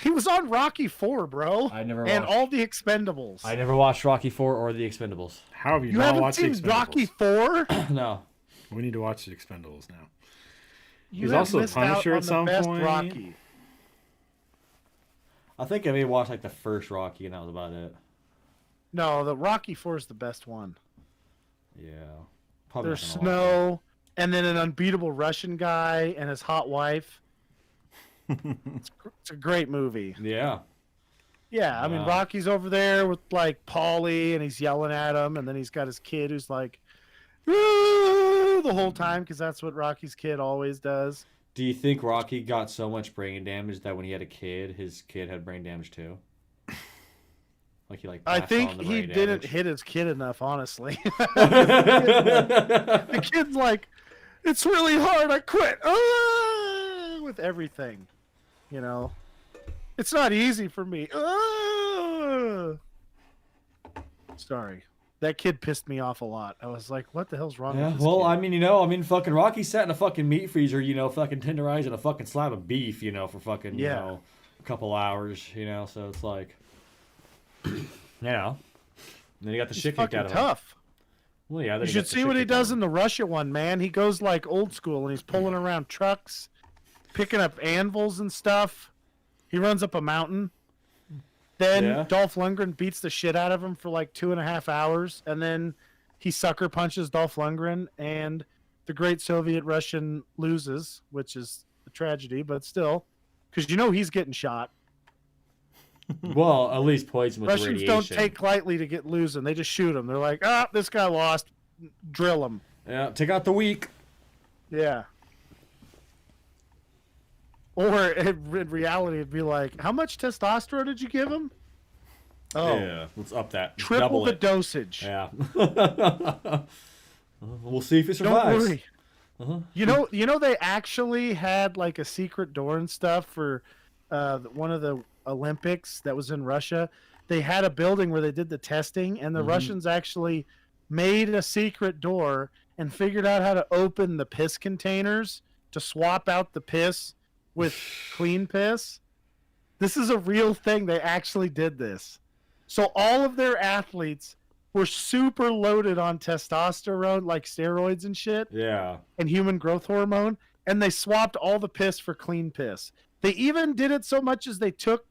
He was on Rocky 4, bro. I never And watched- all the Expendables. I never watched Rocky 4 or The Expendables. How have you, You not haven't watched seen the Expendables? Rocky 4? No. We need to watch the Expendables now. You He's have also a missed out Punisher on at the some best point. Rocky. I think I may watch like the first Rocky and that was about it. No, the Rocky 4 is the best one. Yeah. Probably There's not gonna watch Snow, and then an unbeatable Russian guy and his hot wife. It's a great movie. it. Yeah. Yeah, I mean, Rocky's over there with like Paulie, and he's yelling at him, and then he's got his kid who's like, "Woo!" the whole time, because that's what Rocky's kid always does. Do you think Rocky got so much brain damage that when he had a kid, his kid had brain damage too? Like he I passed think on the he brain didn't damage? hit his kid enough, honestly. The kid's like, "It's really hard. I quit." With everything, you know. It's not easy for me. Sorry. That kid pissed me off a lot. I was like, what the hell's wrong with this well, kid? fucking Rocky sat in a fucking meat freezer, fucking tenderizing a fucking slab of beef, for fucking, a couple hours, so it's like, and then he got the shit kicked out of him. Tough. Well, yeah. You should see what he does in the Russia one, man. He goes like old school, and he's pulling around trucks, picking up anvils and stuff. He runs up a mountain. Then Dolph Lundgren beats the shit out of him for like 2.5 hours, and then he sucker punches Dolph Lundgren, and the great Soviet-Russian loses, which is a tragedy, but still, because he's getting shot. Well, at least poison with Russians radiation. don't take lightly to get losing. They just shoot him. They're like, this guy lost. Drill him. Yeah, take out the weak. Yeah. Or in reality, it'd be like, how much testosterone did you give him? Oh, yeah, let's up that. Triple the dosage. Yeah. We'll see if he survives. Don't worry. You know, they actually had like a secret door and stuff for one of the Olympics that was in Russia. They had a building where they did the testing, and the Russians actually made a secret door and figured out how to open the piss containers to swap out the piss with clean piss. This is a real thing. They actually did this. So all of their athletes were super loaded on testosterone, like steroids and shit. Yeah. And human growth hormone. And they swapped all the piss for clean piss. They even did it so much as they took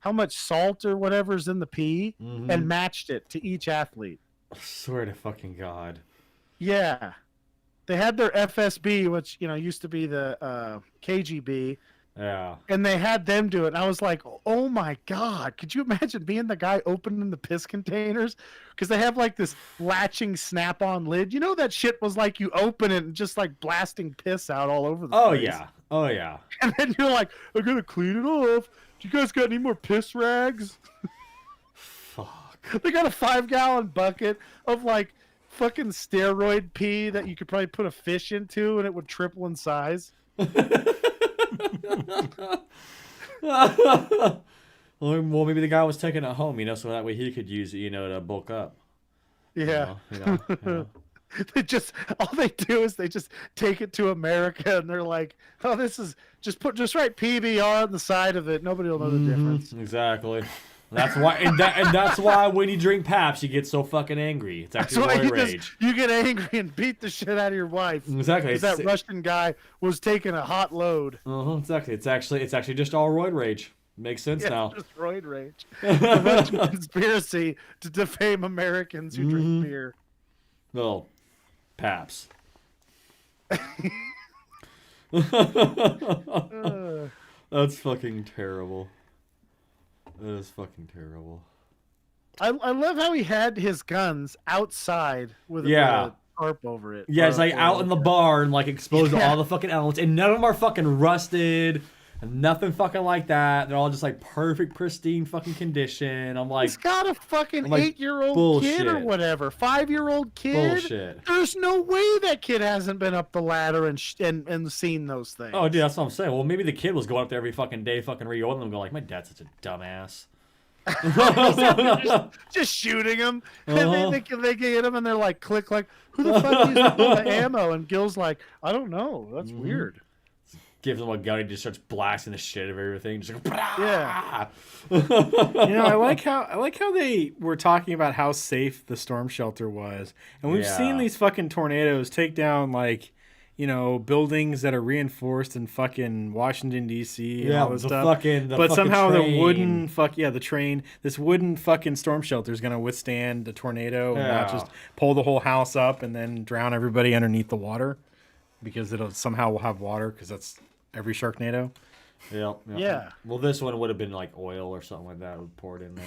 how much salt or whatever's in the pee and matched it to each athlete. I swear to fucking God. Yeah. They had their FSB, which, used to be the KGB. Yeah. And they had them do it. And I was like, oh my God, could you imagine being the guy opening the piss containers? Because they have like this latching snap-on lid. That shit was like you open it and just like blasting piss out all over the place. Oh, yeah. And then you're like, I gotta clean it off. Do you guys got any more piss rags? Fuck. They got a 5-gallon bucket of like fucking steroid pee that you could probably put a fish into and it would triple in size. Well, maybe the guy was taking it home, so that way he could use it, to bulk up. Yeah. All they do is they just take it to America and they're like, oh, this is just write PBR on the side of it. Nobody will know the difference. Exactly. That's why, and that's why when you drink Pabst, you get so fucking angry. It's actually roid rage. You get angry and beat the shit out of your wife. Exactly. Because that Russian guy was taking a hot load. Exactly. It's actually just all roid rage. Makes sense now. Just roid rage. The Russian conspiracy to defame Americans who drink beer. Well, Pabst. That's fucking terrible. That is fucking terrible. I love how he had his guns outside with a tarp over it. Yeah, it's like out in the barn, like exposed to all the fucking elements, and none of them are fucking rusted, and nothing fucking like that. They're all just like perfect, pristine fucking condition. I'm like, he's got a fucking 8-year-old kid or whatever, 5-year-old kid. Bullshit. There's no way that kid hasn't been up the ladder and seen those things. Oh, dude, that's what I'm saying. Well, maybe the kid was going up there every fucking day, fucking reoiling them, going like, my dad's such a dumbass. just shooting him, and they get him, and they're like, click, like, who the fuck used all the ammo? And Gil's like, I don't know. That's weird. Gives him a gun, he just starts blasting the shit of everything. Just like, yeah. I like how they were talking about how safe the storm shelter was, and we've seen these fucking tornadoes take down like, buildings that are reinforced in fucking Washington D.C. and all this stuff. But somehow train. the wooden the train, this wooden fucking storm shelter is gonna withstand a tornado and not just pull the whole house up and then drown everybody underneath the water, because it'll somehow will have water, because that's every Sharknado. Yeah. Well, this one would have been like oil or something like that. Would poured in there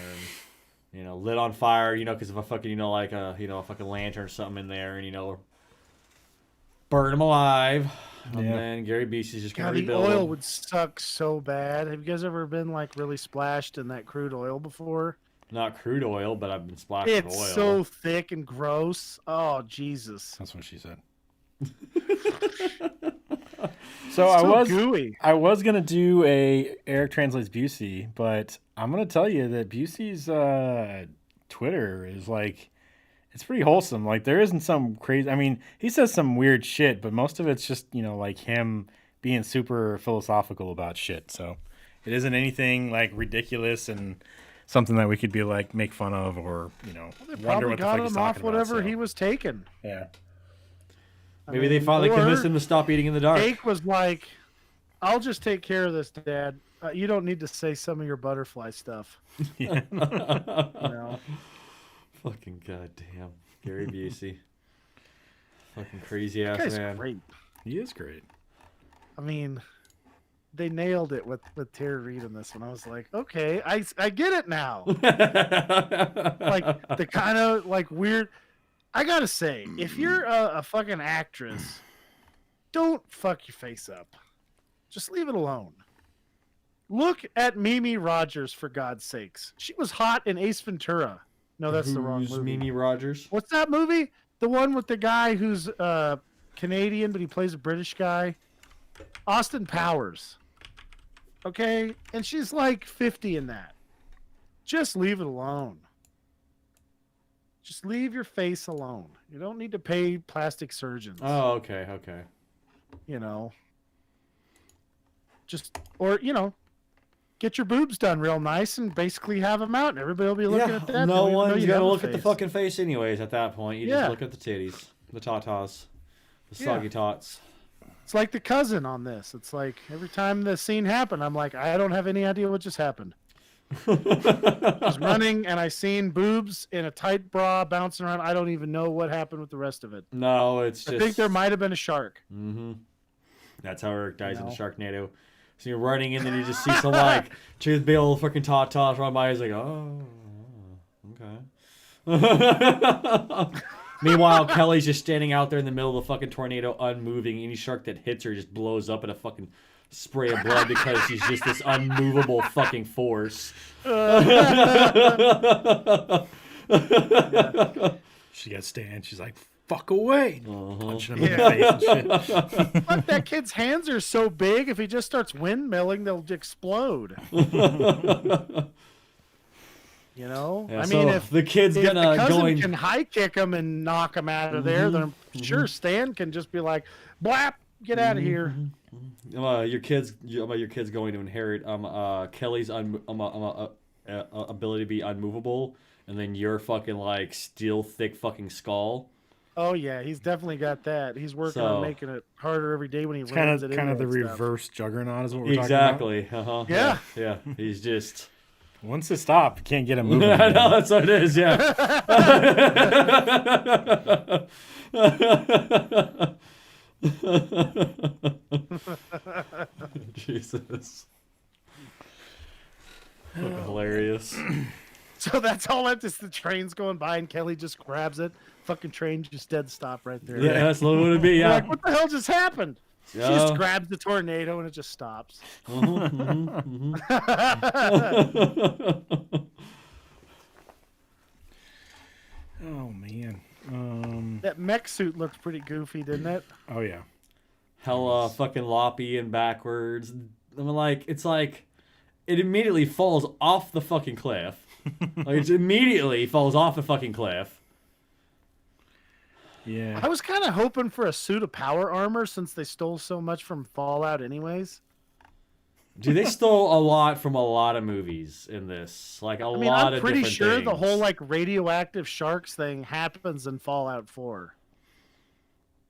and lit on fire. Because if a fucking like a a fucking lantern or something in there and burn them alive. And then Gary Busey's just gonna God, the rebuild oil them. would suck so bad. Have you guys ever been like really splashed in that crude oil before? Not crude oil, but I've been splashed with oil. It's so thick and gross. Oh Jesus! That's what she said. So gooey. I was gonna do a Eric Translates Busey, but I'm gonna tell you that Busey's Twitter is like, it's pretty wholesome. Like there isn't some crazy. I mean, he says some weird shit, but most of it's just like him being super philosophical about shit. So it isn't anything like ridiculous and something that we could be like make fun of or wonder what the fuck he's talking about. Whatever he was taking. Yeah. Maybe they finally convinced him to stop eating in the dark. Jake was like, "I'll just take care of this, Dad. You don't need to say some of your butterfly stuff." Yeah. Fucking goddamn Gary Busey. Fucking crazy ass That guy's man. great. He is great. I mean, they nailed it with Tara Reid in this one. I was like, okay, I get it now. Like the kind of like weird. I gotta say, if you're a fucking actress, don't fuck your face up. Just leave it alone. Look at Mimi Rogers, for God's sakes. She was hot in Ace Ventura. No, that's the wrong Who's movie. Mimi Rogers? What's that movie? The one with the guy who's Canadian, but he plays a British guy. Austin Powers. Okay? And she's like 50 in that. Just leave it alone. Just leave your face alone. You don't need to pay plastic surgeons. Oh, okay. Just, or, get your boobs done real nice and basically have them out, and everybody will be looking at that. No They won't know one's you gonna have a look at the face. fucking face anyways at that point. You Yeah. just look at the titties, the tatas, the soggy tots. It's like the cousin on this. It's like every time the scene happened, I'm like, I don't have any idea what just happened. I was running and I seen boobs in a tight bra bouncing around. I don't even know what happened with the rest of it. No, it's just. I think there might have been a shark. Mm-hmm. That's how Eric dies in the Sharknado. So you're running and then you just see some like truth big old fucking tatas run by. He's like, oh, okay. Meanwhile, Kelly's just standing out there in the middle of the fucking tornado, unmoving. Any shark that hits her just blows up in a fucking spray of blood because she's just this unmovable fucking force. She got Stan. She's like, fuck away. Punching him in Yeah. the face and shit. Fuck, that kid's hands are so big. If he just starts windmilling, they'll explode. Yeah, I mean, so if the kid's if gonna the cousin go in- can high kick him and knock him out of there, then I'm sure Stan can just be like, "Blap, get out of here." Your kid's going to inherit Kelly's ability to be unmovable, and then your fucking like steel thick fucking skull. Oh yeah, he's definitely got that. He's working on making it harder every day when he It's runs it. kind of the into stuff. reverse Juggernaut is what we're Exactly. talking about. Yeah. Yeah. He's just. Once it stops, you can't get him moving. I know, that's what it is. Yeah. Jesus. Fucking hilarious. So that's all that is. The train's going by and Kelly just grabs it. Fucking train just dead stop right there. Yeah, that's what it would be. You're Yeah. like, what the hell just happened? Yeah. She just grabs the tornado and it just stops. Oh man. That mech suit looked pretty goofy, didn't it? Oh yeah. Hella fucking loppy and backwards. I mean, like, it's like it immediately falls off the fucking cliff. Like, it immediately falls off the fucking cliff. Yeah. I was kind of hoping for a suit of power armor since they stole so much from Fallout anyways. Dude, they stole a lot from a lot of movies in this. Like, a lot I'm of pretty different sure things. the whole like radioactive sharks thing happens in Fallout 4.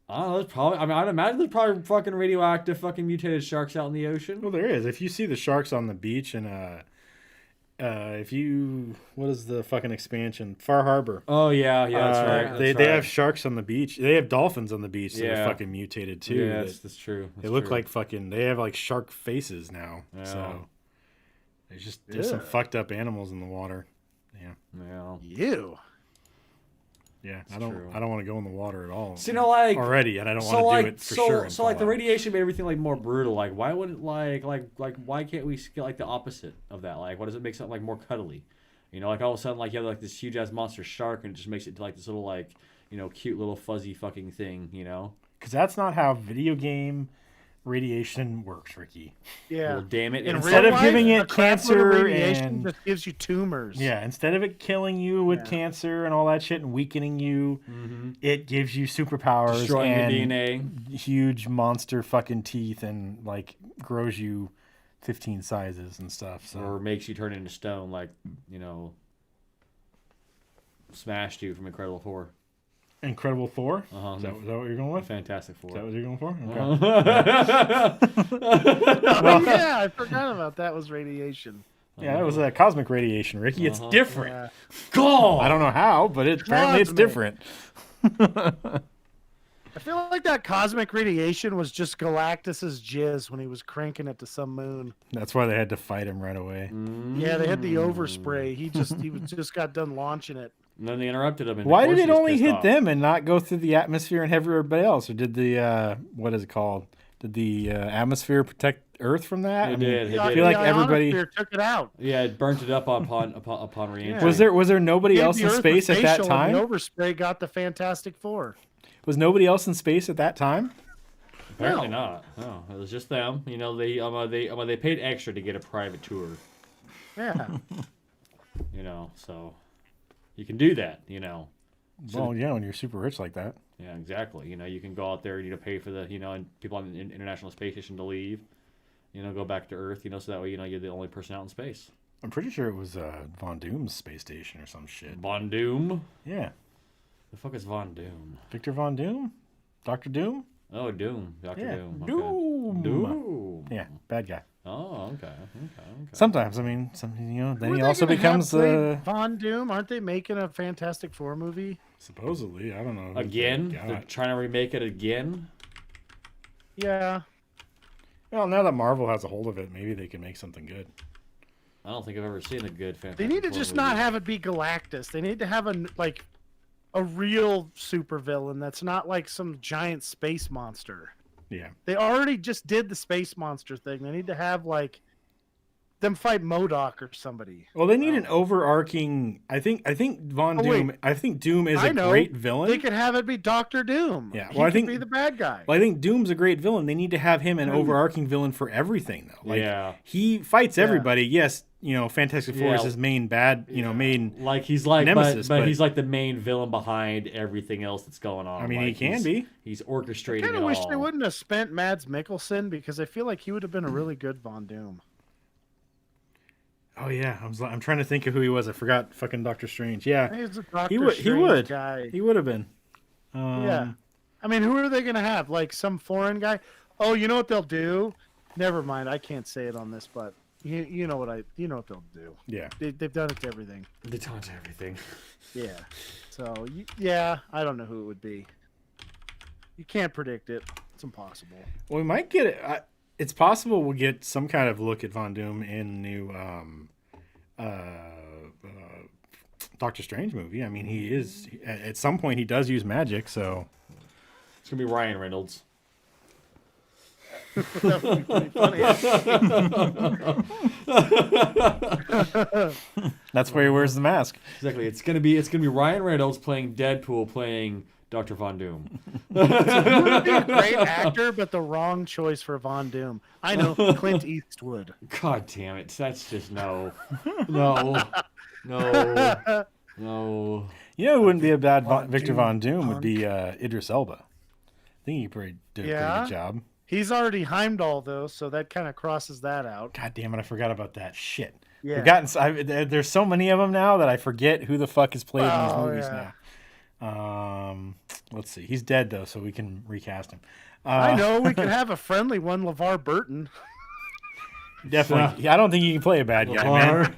I don't know, there's probably, I mean, I'd imagine there's probably fucking radioactive fucking mutated sharks out in the ocean. Well, there is. If you see the sharks on the beach in what is the fucking expansion? Far Harbor. Oh yeah, that's right. They have sharks on the beach. They have dolphins on the beach that are fucking mutated too. Yeah, that's true. They look like fucking. They have like shark faces now. Yeah. So there's some fucked up animals in the water. Yeah. You. Yeah, I don't want to go in the water at all. So, like already, and I don't want to do it for sure. So like the radiation made everything like more brutal. Like why wouldn't like why can't we get like the opposite of that? Like why does it make something like more cuddly? Like all of a sudden like you have like this huge ass monster shark and it just makes it to like this little like cute little fuzzy fucking thing. Because that's not how video game radiation works, Ricky. Yeah. Well, damn it! Instead of giving it cancer and just gives you tumors. Yeah, instead of it killing you with cancer and all that shit and weakening you, it gives you superpowers, destroying and your DNA, huge monster fucking teeth, and like grows you 15 sizes and stuff. So. Or makes you turn into stone, like smashed you from Incredible 4. Incredible 4? Is that what you're going with? Fantastic Four. Is that what you're going for? Okay. Yeah, I forgot about that. Was radiation. Yeah, that was cosmic radiation, Ricky. It's different. Yeah. Cool. I don't know how, but apparently it's different. I feel like that cosmic radiation was just Galactus's jizz when he was cranking it to some moon. That's why they had to fight him right away. Yeah, they had the overspray. He just got done launching it. And then they interrupted him. And Why did it only hit them and not go through the atmosphere and have everybody else? Or did the what is it called? Did the atmosphere protect Earth from that? It did. I feel like everybody took it out. Yeah, it burnt it up upon reentry. Was there nobody else in space at that time? The overspray got the Fantastic Four. Was nobody else in space at that time? Apparently not. No, it was just them. They paid extra to get a private tour. Yeah. So you can do that. Well, yeah, when you're super rich like that. Yeah, exactly. You can go out there and pay for the and people on the International Space Station to leave. Go back to Earth. So that way you're the only person out in space. I'm pretty sure it was Von Doom's space station or some shit. Von Doom? Yeah. The fuck is Von Doom? Victor Von Doom? Dr. Doom? Oh, Doom. Dr. Doom. Okay. Doom. Yeah, bad guy. Oh, okay. Sometimes, then he also becomes Von Doom. Aren't they making a Fantastic Four movie? Supposedly, I don't know. Again? They're trying to remake it again? Yeah. Well, now that Marvel has a hold of it, maybe they can make something good. I don't think I've ever seen a good Fantastic They need to Four just movie. not have it be Galactus. They need to have a real supervillain that's not like some giant space monster. Yeah. They already just did the space monster thing. They need to have them fight MODOK or somebody. Well, they need an overarching. I think Von Doom. wait. I think Doom is a great villain. They could have it be Dr. Doom. Yeah, He could be the bad guy. Well, I think Doom's a great villain. They need to have him an overarching villain for everything, though. Yeah. He fights everybody. Yes, Fantastic Four is his main main he's like nemesis, but he's like the main villain behind everything else that's going on. I mean, he can be. He's orchestrating I kind it of wish all. they wouldn't have spent Mads Mikkelsen because I feel like he would have been a really good Von Doom. Oh yeah, I'm trying to think of who he was. I forgot fucking Doctor Strange. Yeah, He's a Doctor he would. Strange guy. He would have been. Yeah, who are they gonna have? Like some foreign guy? Oh, you know what they'll do? Never mind. I can't say it on this, but you know what they'll do. Yeah, they've done it to everything. They've done it to everything. Yeah. So I don't know who it would be. You can't predict it. It's impossible. Well, we might get it. It's possible we'll get some kind of look at Von Doom in new Doctor Strange movie. I mean, he is at some point he does use magic, so it's gonna be Ryan Reynolds. That would be pretty funny. That's where he wears the mask. Exactly. It's gonna be Ryan Reynolds playing Deadpool playing Dr. Von Doom. He would be a great actor, but the wrong choice for Von Doom. I know, Clint Eastwood. God damn it! That's just no. You know who wouldn't be a bad Victor Von Doom would be Idris Elba. I think he probably did a pretty good job. He's already Heimdall though, so that kind of crosses that out. God damn it! I forgot about that shit. Yeah. There's so many of them now that I forget who the fuck is played in these movies now. Let's see. He's dead though, so we can recast him. I know we could have a friendly one, LeVar Burton. Definitely. I don't think you can play a bad guy, man.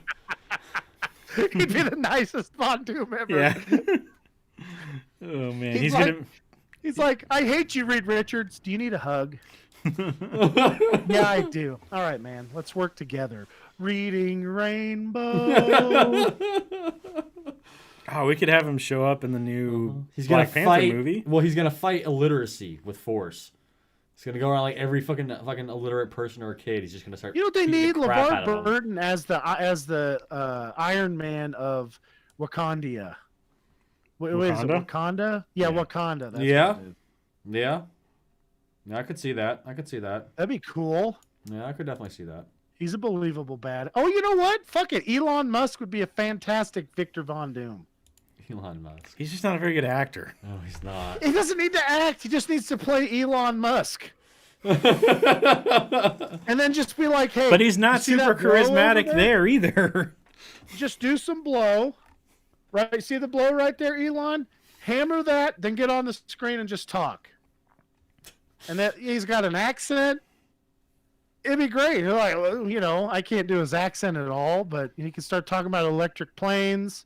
He'd be the nicest Von Doom ever. Yeah. Oh man, He's like, I hate you, Reed Richards. Do you need a hug? Yeah, I do. All right, man. Let's work together. Reading Rainbow. Oh, we could have him show up in the new He's Black gonna Panther fight. movie. Well, he's gonna fight illiteracy with force. He's gonna go around like every fucking illiterate person or kid. He's just gonna start. You know what they beating need? the crap out LeVar of 'em. Burton as the Iron Man of Wakandia. What is it? Wakanda? Wakanda? Yeah, Wakanda. That's Yeah. what it is. Yeah. Yeah, I could see that. I could see that. That'd be cool. Yeah, I could definitely see that. He's a believable bad. Oh, you know what? Fuck it. Elon Musk would be a fantastic Victor Von Doom. Elon Musk. He's just not a very good actor. No, he's not. He doesn't need to act. He just needs to play Elon Musk. And then just be like, hey. But he's not you see super that blow over charismatic there either. Just do some blow. Right? See the blow right there, Elon? Hammer that, then get on the screen and just talk. And that he's got an accent. It'd be great. You're like, well, you know, I can't do his accent at all, but he can start talking about electric planes.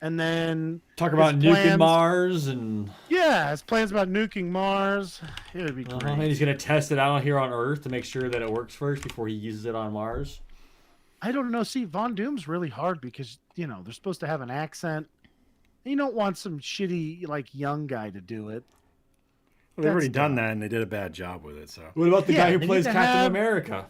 And then Talk about his nuking plans- Mars and. Yeah, his plans about nuking Mars. It would be great. And he's gonna test it out here on Earth to make sure that it works first before he uses it on Mars. I don't know. See, Von Doom's really hard because, you know, they're supposed to have an accent. You don't want some shitty, like, young guy to do it. Well, they've already done that, and they did a bad job with it. So. What about the guy who they plays need to Captain have- America?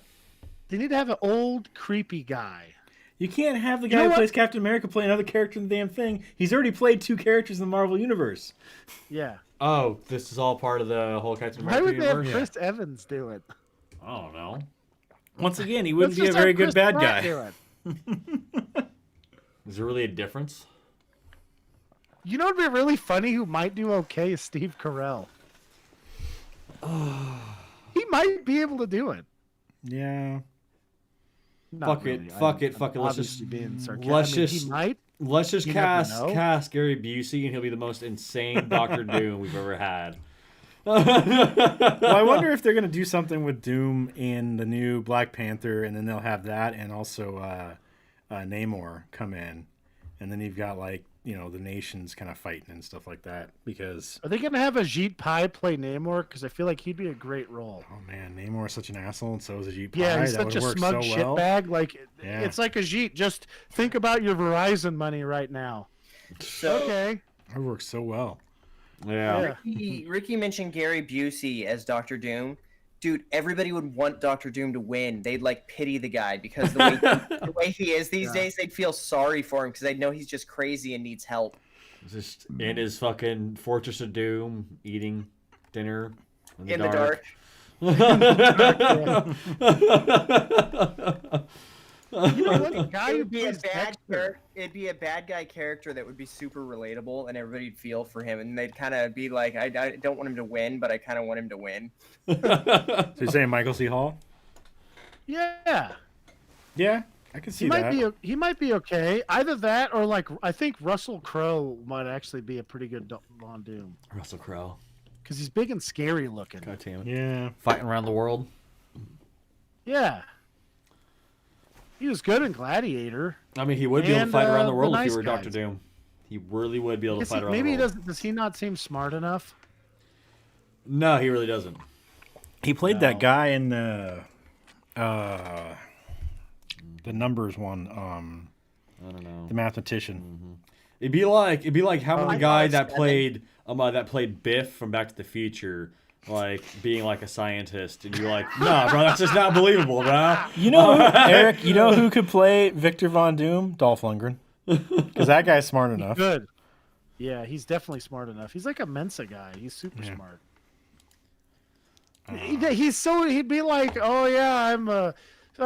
They need to have an old, creepy guy. You can't have the You guy know who what? plays Captain America play another character in the damn thing. He's already played 2 characters in the Marvel Universe. Yeah. Oh, this is all part of the whole Captain Why America would they have universe? Chris Evans do it? I don't know. Once again, he wouldn't Let's be a just very have good Chris bad Pratt guy. do it. Is there really a difference? You know what would be really funny who might do okay is Steve Carell. He might be able to do it. Yeah. Not Fuck really. it. Fuck it. Fuck it. Let's Obviously just. being sarcastic. Let's I mean, just. he might. Let's just You never cast know. Gary Busey, and he'll be the most insane Doctor Doom we've ever had. Well, I wonder if they're going to do something with Doom in the new Black Panther, and then they'll have that and also Namor come in. And then you've got, like, you know, the nations kind of fighting and stuff like that. Because, Are they going to have Ajit Pai play Namor? Because I feel like he'd be a great role. oh man, Namor is such an asshole, and so is Ajit Pai. Yeah, he's that such would a work smug so well. shitbag. Like, Yeah. it's like Ajit. Just think about your Verizon money right now. So Okay. That would work so well. Yeah. Ricky mentioned Gary Busey as Doctor Doom. Dude, everybody would want Doctor Doom to win. They'd like pity the guy because the way he is these days, they'd feel sorry for him because they'd know he's just crazy and needs help. Just in his fucking Fortress of Doom, eating dinner In the dark. You know what? The guy who It'd be a plays bad Dexter. It'd be a bad guy character that would be super relatable, and everybody'd feel for him, and they'd kind of be like, I don't want him to win, but I kind of want him to win. So you're saying Michael C. Hall? Yeah. Yeah, I can see He that. he might be okay. Either that or like I think Russell Crowe might actually be a pretty good Von Doom Russell Crowe. because he's big and scary looking. God damn it. Yeah. Fighting around the world. Yeah. He was good in Gladiator. I mean, he would be able to And, fight around the The world if Nice he were Doctor Guys. Doom. He really would be able to fight around Maybe the he world. doesn't. Does he not seem smart enough? No, he really doesn't. He played that guy in the numbers one. I don't know. The mathematician. It'd be like having I the guy thought that played Biff from Back to the Future, like being like a scientist, and you're like, nah, bro, that's just not believable, bro. You know, Eric. You know who could play Victor Von Doom? Dolph Lundgren, because that guy's smart enough. Good. Yeah, he's definitely smart enough. He's like a Mensa guy. He's super smart. He'd be like, oh yeah, I'm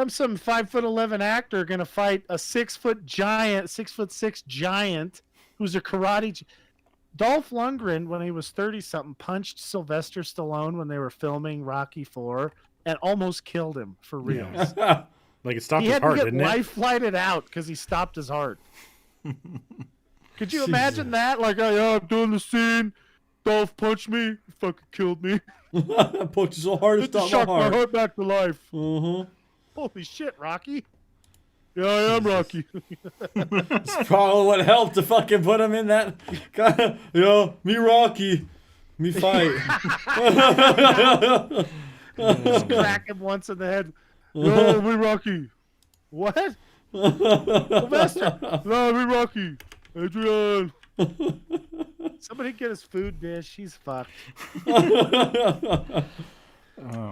some 5'11" actor gonna fight a 6'6" giant who's a karate. Dolph Lundgren, when he was 30-something, punched Sylvester Stallone when they were filming Rocky IV and almost killed him for real. Yeah. Like it stopped He his had heart, to get didn't it? life flighted out because he stopped his heart. Could you imagine that? Like, oh, yeah, I'm doing the scene. Dolph punched me. He fucking killed me. Punched so hard it It just stopped my shocked my heart. heart back to life. Mm-hmm. Holy shit, Rocky. Yeah, I am Rocky. It's probably what helped to fucking put him in that. Me Rocky, me fight. Just crack him once in the head. Yo, me Rocky. What? Sylvester. No, me Rocky. Adrian. Somebody get his food dish. He's fucked. Oh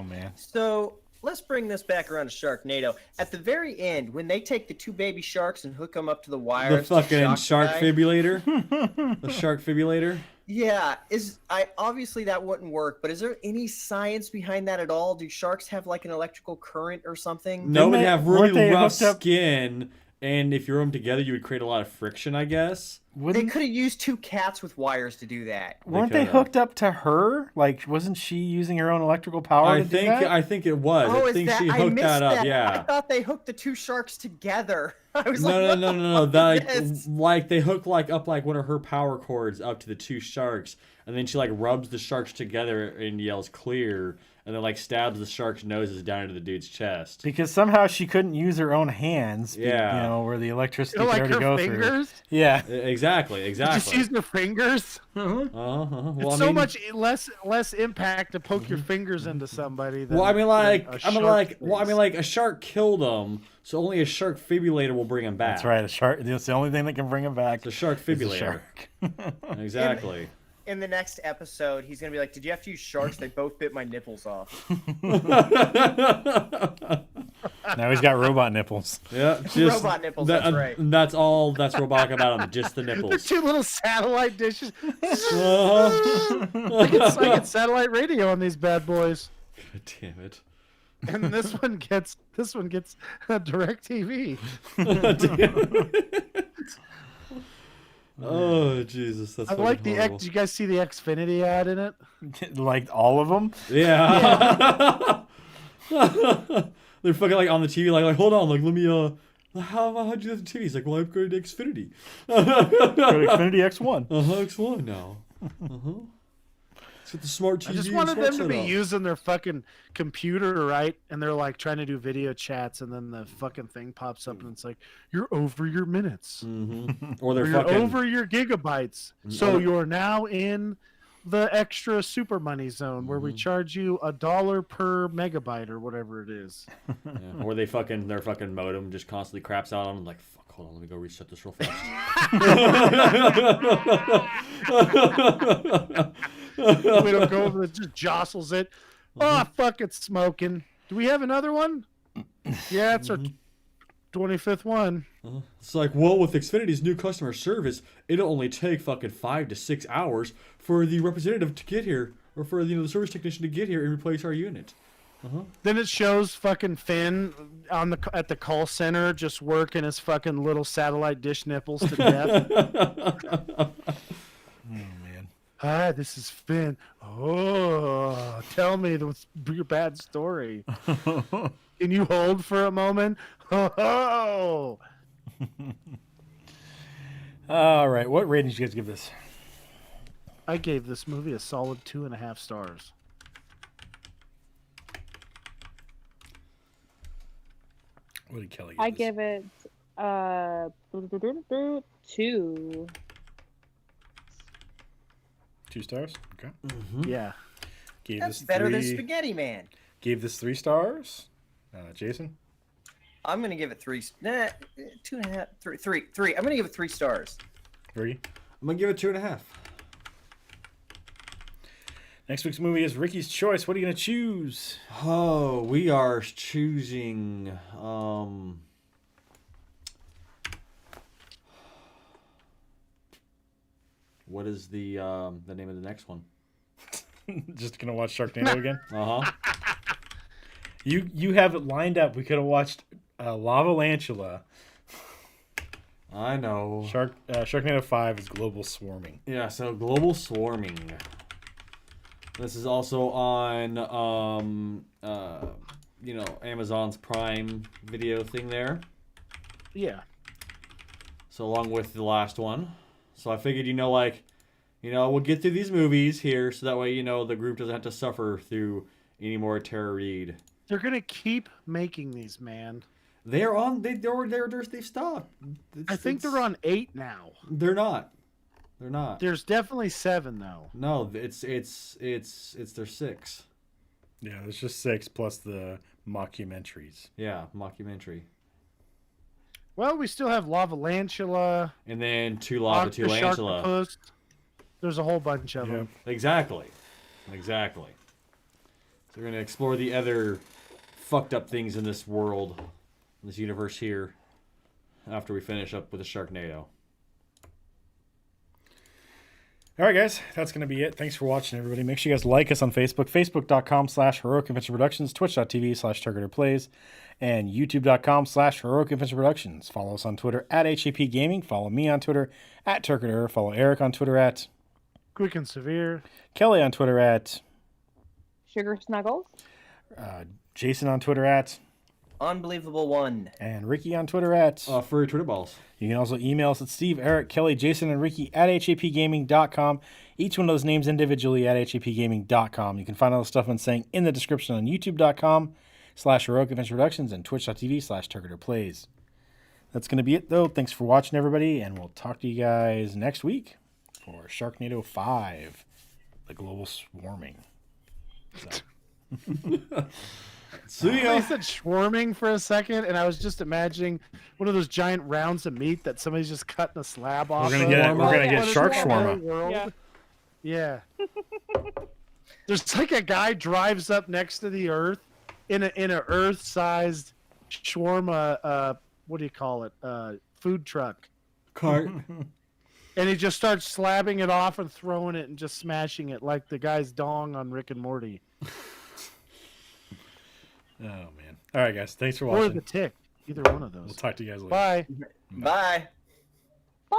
man. So let's bring this back around to Sharknado. At the very end, when they take the 2 baby sharks and hook them up to the The wires, to fucking shock shark the guy, fibulator. The shark fibulator. Yeah, obviously that wouldn't work, but is there any science behind that at all? Do sharks have like an electrical current or something? No, would have weren't really they rough hooked up- skin, and if you rub them together, you would create a lot of friction, I guess. They could have used 2 cats with wires to do that. Weren't they hooked up to her? Like, wasn't she using her own electrical power I to do think that? I think it was. Oh, I is think that? she I hooked missed that up. I Yeah. thought they hooked the 2 sharks together. I was No, like, no. That, this? like they hook up one of her power cords up to the 2 sharks, and then she like rubs the sharks together and yells clear, and then like stabs the shark's noses down into the dude's chest. Because somehow she couldn't use her own hands. Yeah. You know, where the electricity You know, could like already her go fingers? through. Yeah. Exactly. Just use their fingers. Well, It's so much less impact to poke your fingers into somebody. Than, Well, I mean, like, than a like, shark a shark killed him, so only a shark fibulator will bring him back. That's right. A shark. That's the only thing that can bring him back. The shark is a fibulator. shark. Exactly. In the next episode, he's gonna be like, "Did you have to use sharks? They both bit my nipples off." Now he's got robot nipples. Yeah, Robot nipples, that's right. That's all that's robotic about them, just the They're nipples. 2 little satellite dishes. Uh-huh. I get satellite radio on these bad boys. God damn it. And this one gets a direct TV. Oh Jesus, that's I fucking like the horrible. X. Did you guys see the Xfinity ad in it? Like all of them? Yeah. They're fucking like on the TV, like hold on, like let me how'd you do the TV? He's like, well, I upgraded to Xfinity. Go to Xfinity X1. X1 now. It's got the smart TV. I just and wanted smart them to be setup. using their fucking computer, right? And they're like trying to do video chats, and then the fucking thing pops up, and it's like, you're over your minutes. Or they're Or you're fucking over your gigabytes. So you're now in the extra super money zone where we charge you $1 per megabyte or whatever it is. Yeah. Or their fucking modem just constantly craps out on them. Like, fuck, hold on, let me go reset this real fast. We don't go over it, just jostles it. Oh, fuck, it's smoking. Do we have another one? Yeah, it's our 25th one. It's like, well, with Xfinity's new customer service, it'll only take fucking 5 to 6 hours for the representative to get here, or for the service technician to get here and replace our unit. Then it shows fucking Finn at the call center just working his fucking little satellite dish nipples to death. Hi, this is Finn. Oh, tell me your bad story. Can you hold for a moment? Oh. All right. What rating did you guys give this? I gave this movie a solid 2.5 stars. What did Kelly I give it 2. 2 stars. Okay. Yeah. Gave That's this better than 3 Spaghetti Man. Gave this 3 stars. Jason. I'm gonna give it 3. 2.5. 3. I'm gonna give it 3 stars. 3. I'm gonna give it 2.5. Next week's movie is Ricky's Choice. What are you gonna choose? Oh, we are choosing. What is the name of the next one? Just gonna watch Sharknado again? Uh-huh. You have it lined up. We could have watched Lavalantula. I know. Sharknado 5 is global swarming. Yeah, so global swarming. This is also on Amazon's Prime Video thing there. Yeah. So along with the last one. So I figured, we'll get through these movies here so that way, the group doesn't have to suffer through any more Tara Reid. They're going to keep making these, man. They're on. They've stopped. I think they're on 8 now. They're not. They're not. There's definitely 7 though. No, it's their 6. Yeah, there's just 6 plus the mockumentaries. Yeah, mockumentary. Well, we still have Lavalantula. And then 2 Lava, 2 Angela. Sharktopus. There's a whole bunch of them. Exactly. So we're gonna explore the other fucked up things in this world, in this universe here, after we finish up with the Sharknado. All right, guys, that's going to be it. Thanks for watching, everybody. Make sure you guys like us on Facebook, facebook.com/HeroicAdventure twitch.tv/TurgetPlays, and youtube.com/HeroicAdventure Follow us on Twitter @HAP Gaming. Follow me on Twitter @Turketer. Follow Eric on Twitter Quick and Severe. Kelly on Twitter Sugar Snuggles. Jason on Twitter Unbelievable one. and Ricky on Twitter Furry Twitter balls. You can also email us at Steve, Eric, Kelly, Jason, and Ricky @HAPgaming.com. Each one of those names individually @HAPgaming.com. You can find all the stuff I'm saying in the description on youtube.com/HeroicAdventure and twitch.tv/TurketerPlays. That's going to be it, though. Thanks for watching, everybody, and we'll talk to you guys next week for Sharknado 5, the global swarming. So. See ya. I said swarming for a second, and I was just imagining one of those giant rounds of meat that somebody's just cutting a slab off. We're gonna get shark shawarma. Yeah. There's like a guy drives up next to the Earth in a Earth-sized shawarma. What do you call it? Food truck. Cart. And he just starts slabbing it off and throwing it and just smashing it like the guy's dong on Rick and Morty. Oh, man. All right, guys. Thanks for watching. Or the Tick. Either one of those. We'll talk to you guys later. Bye. Bye. Bye.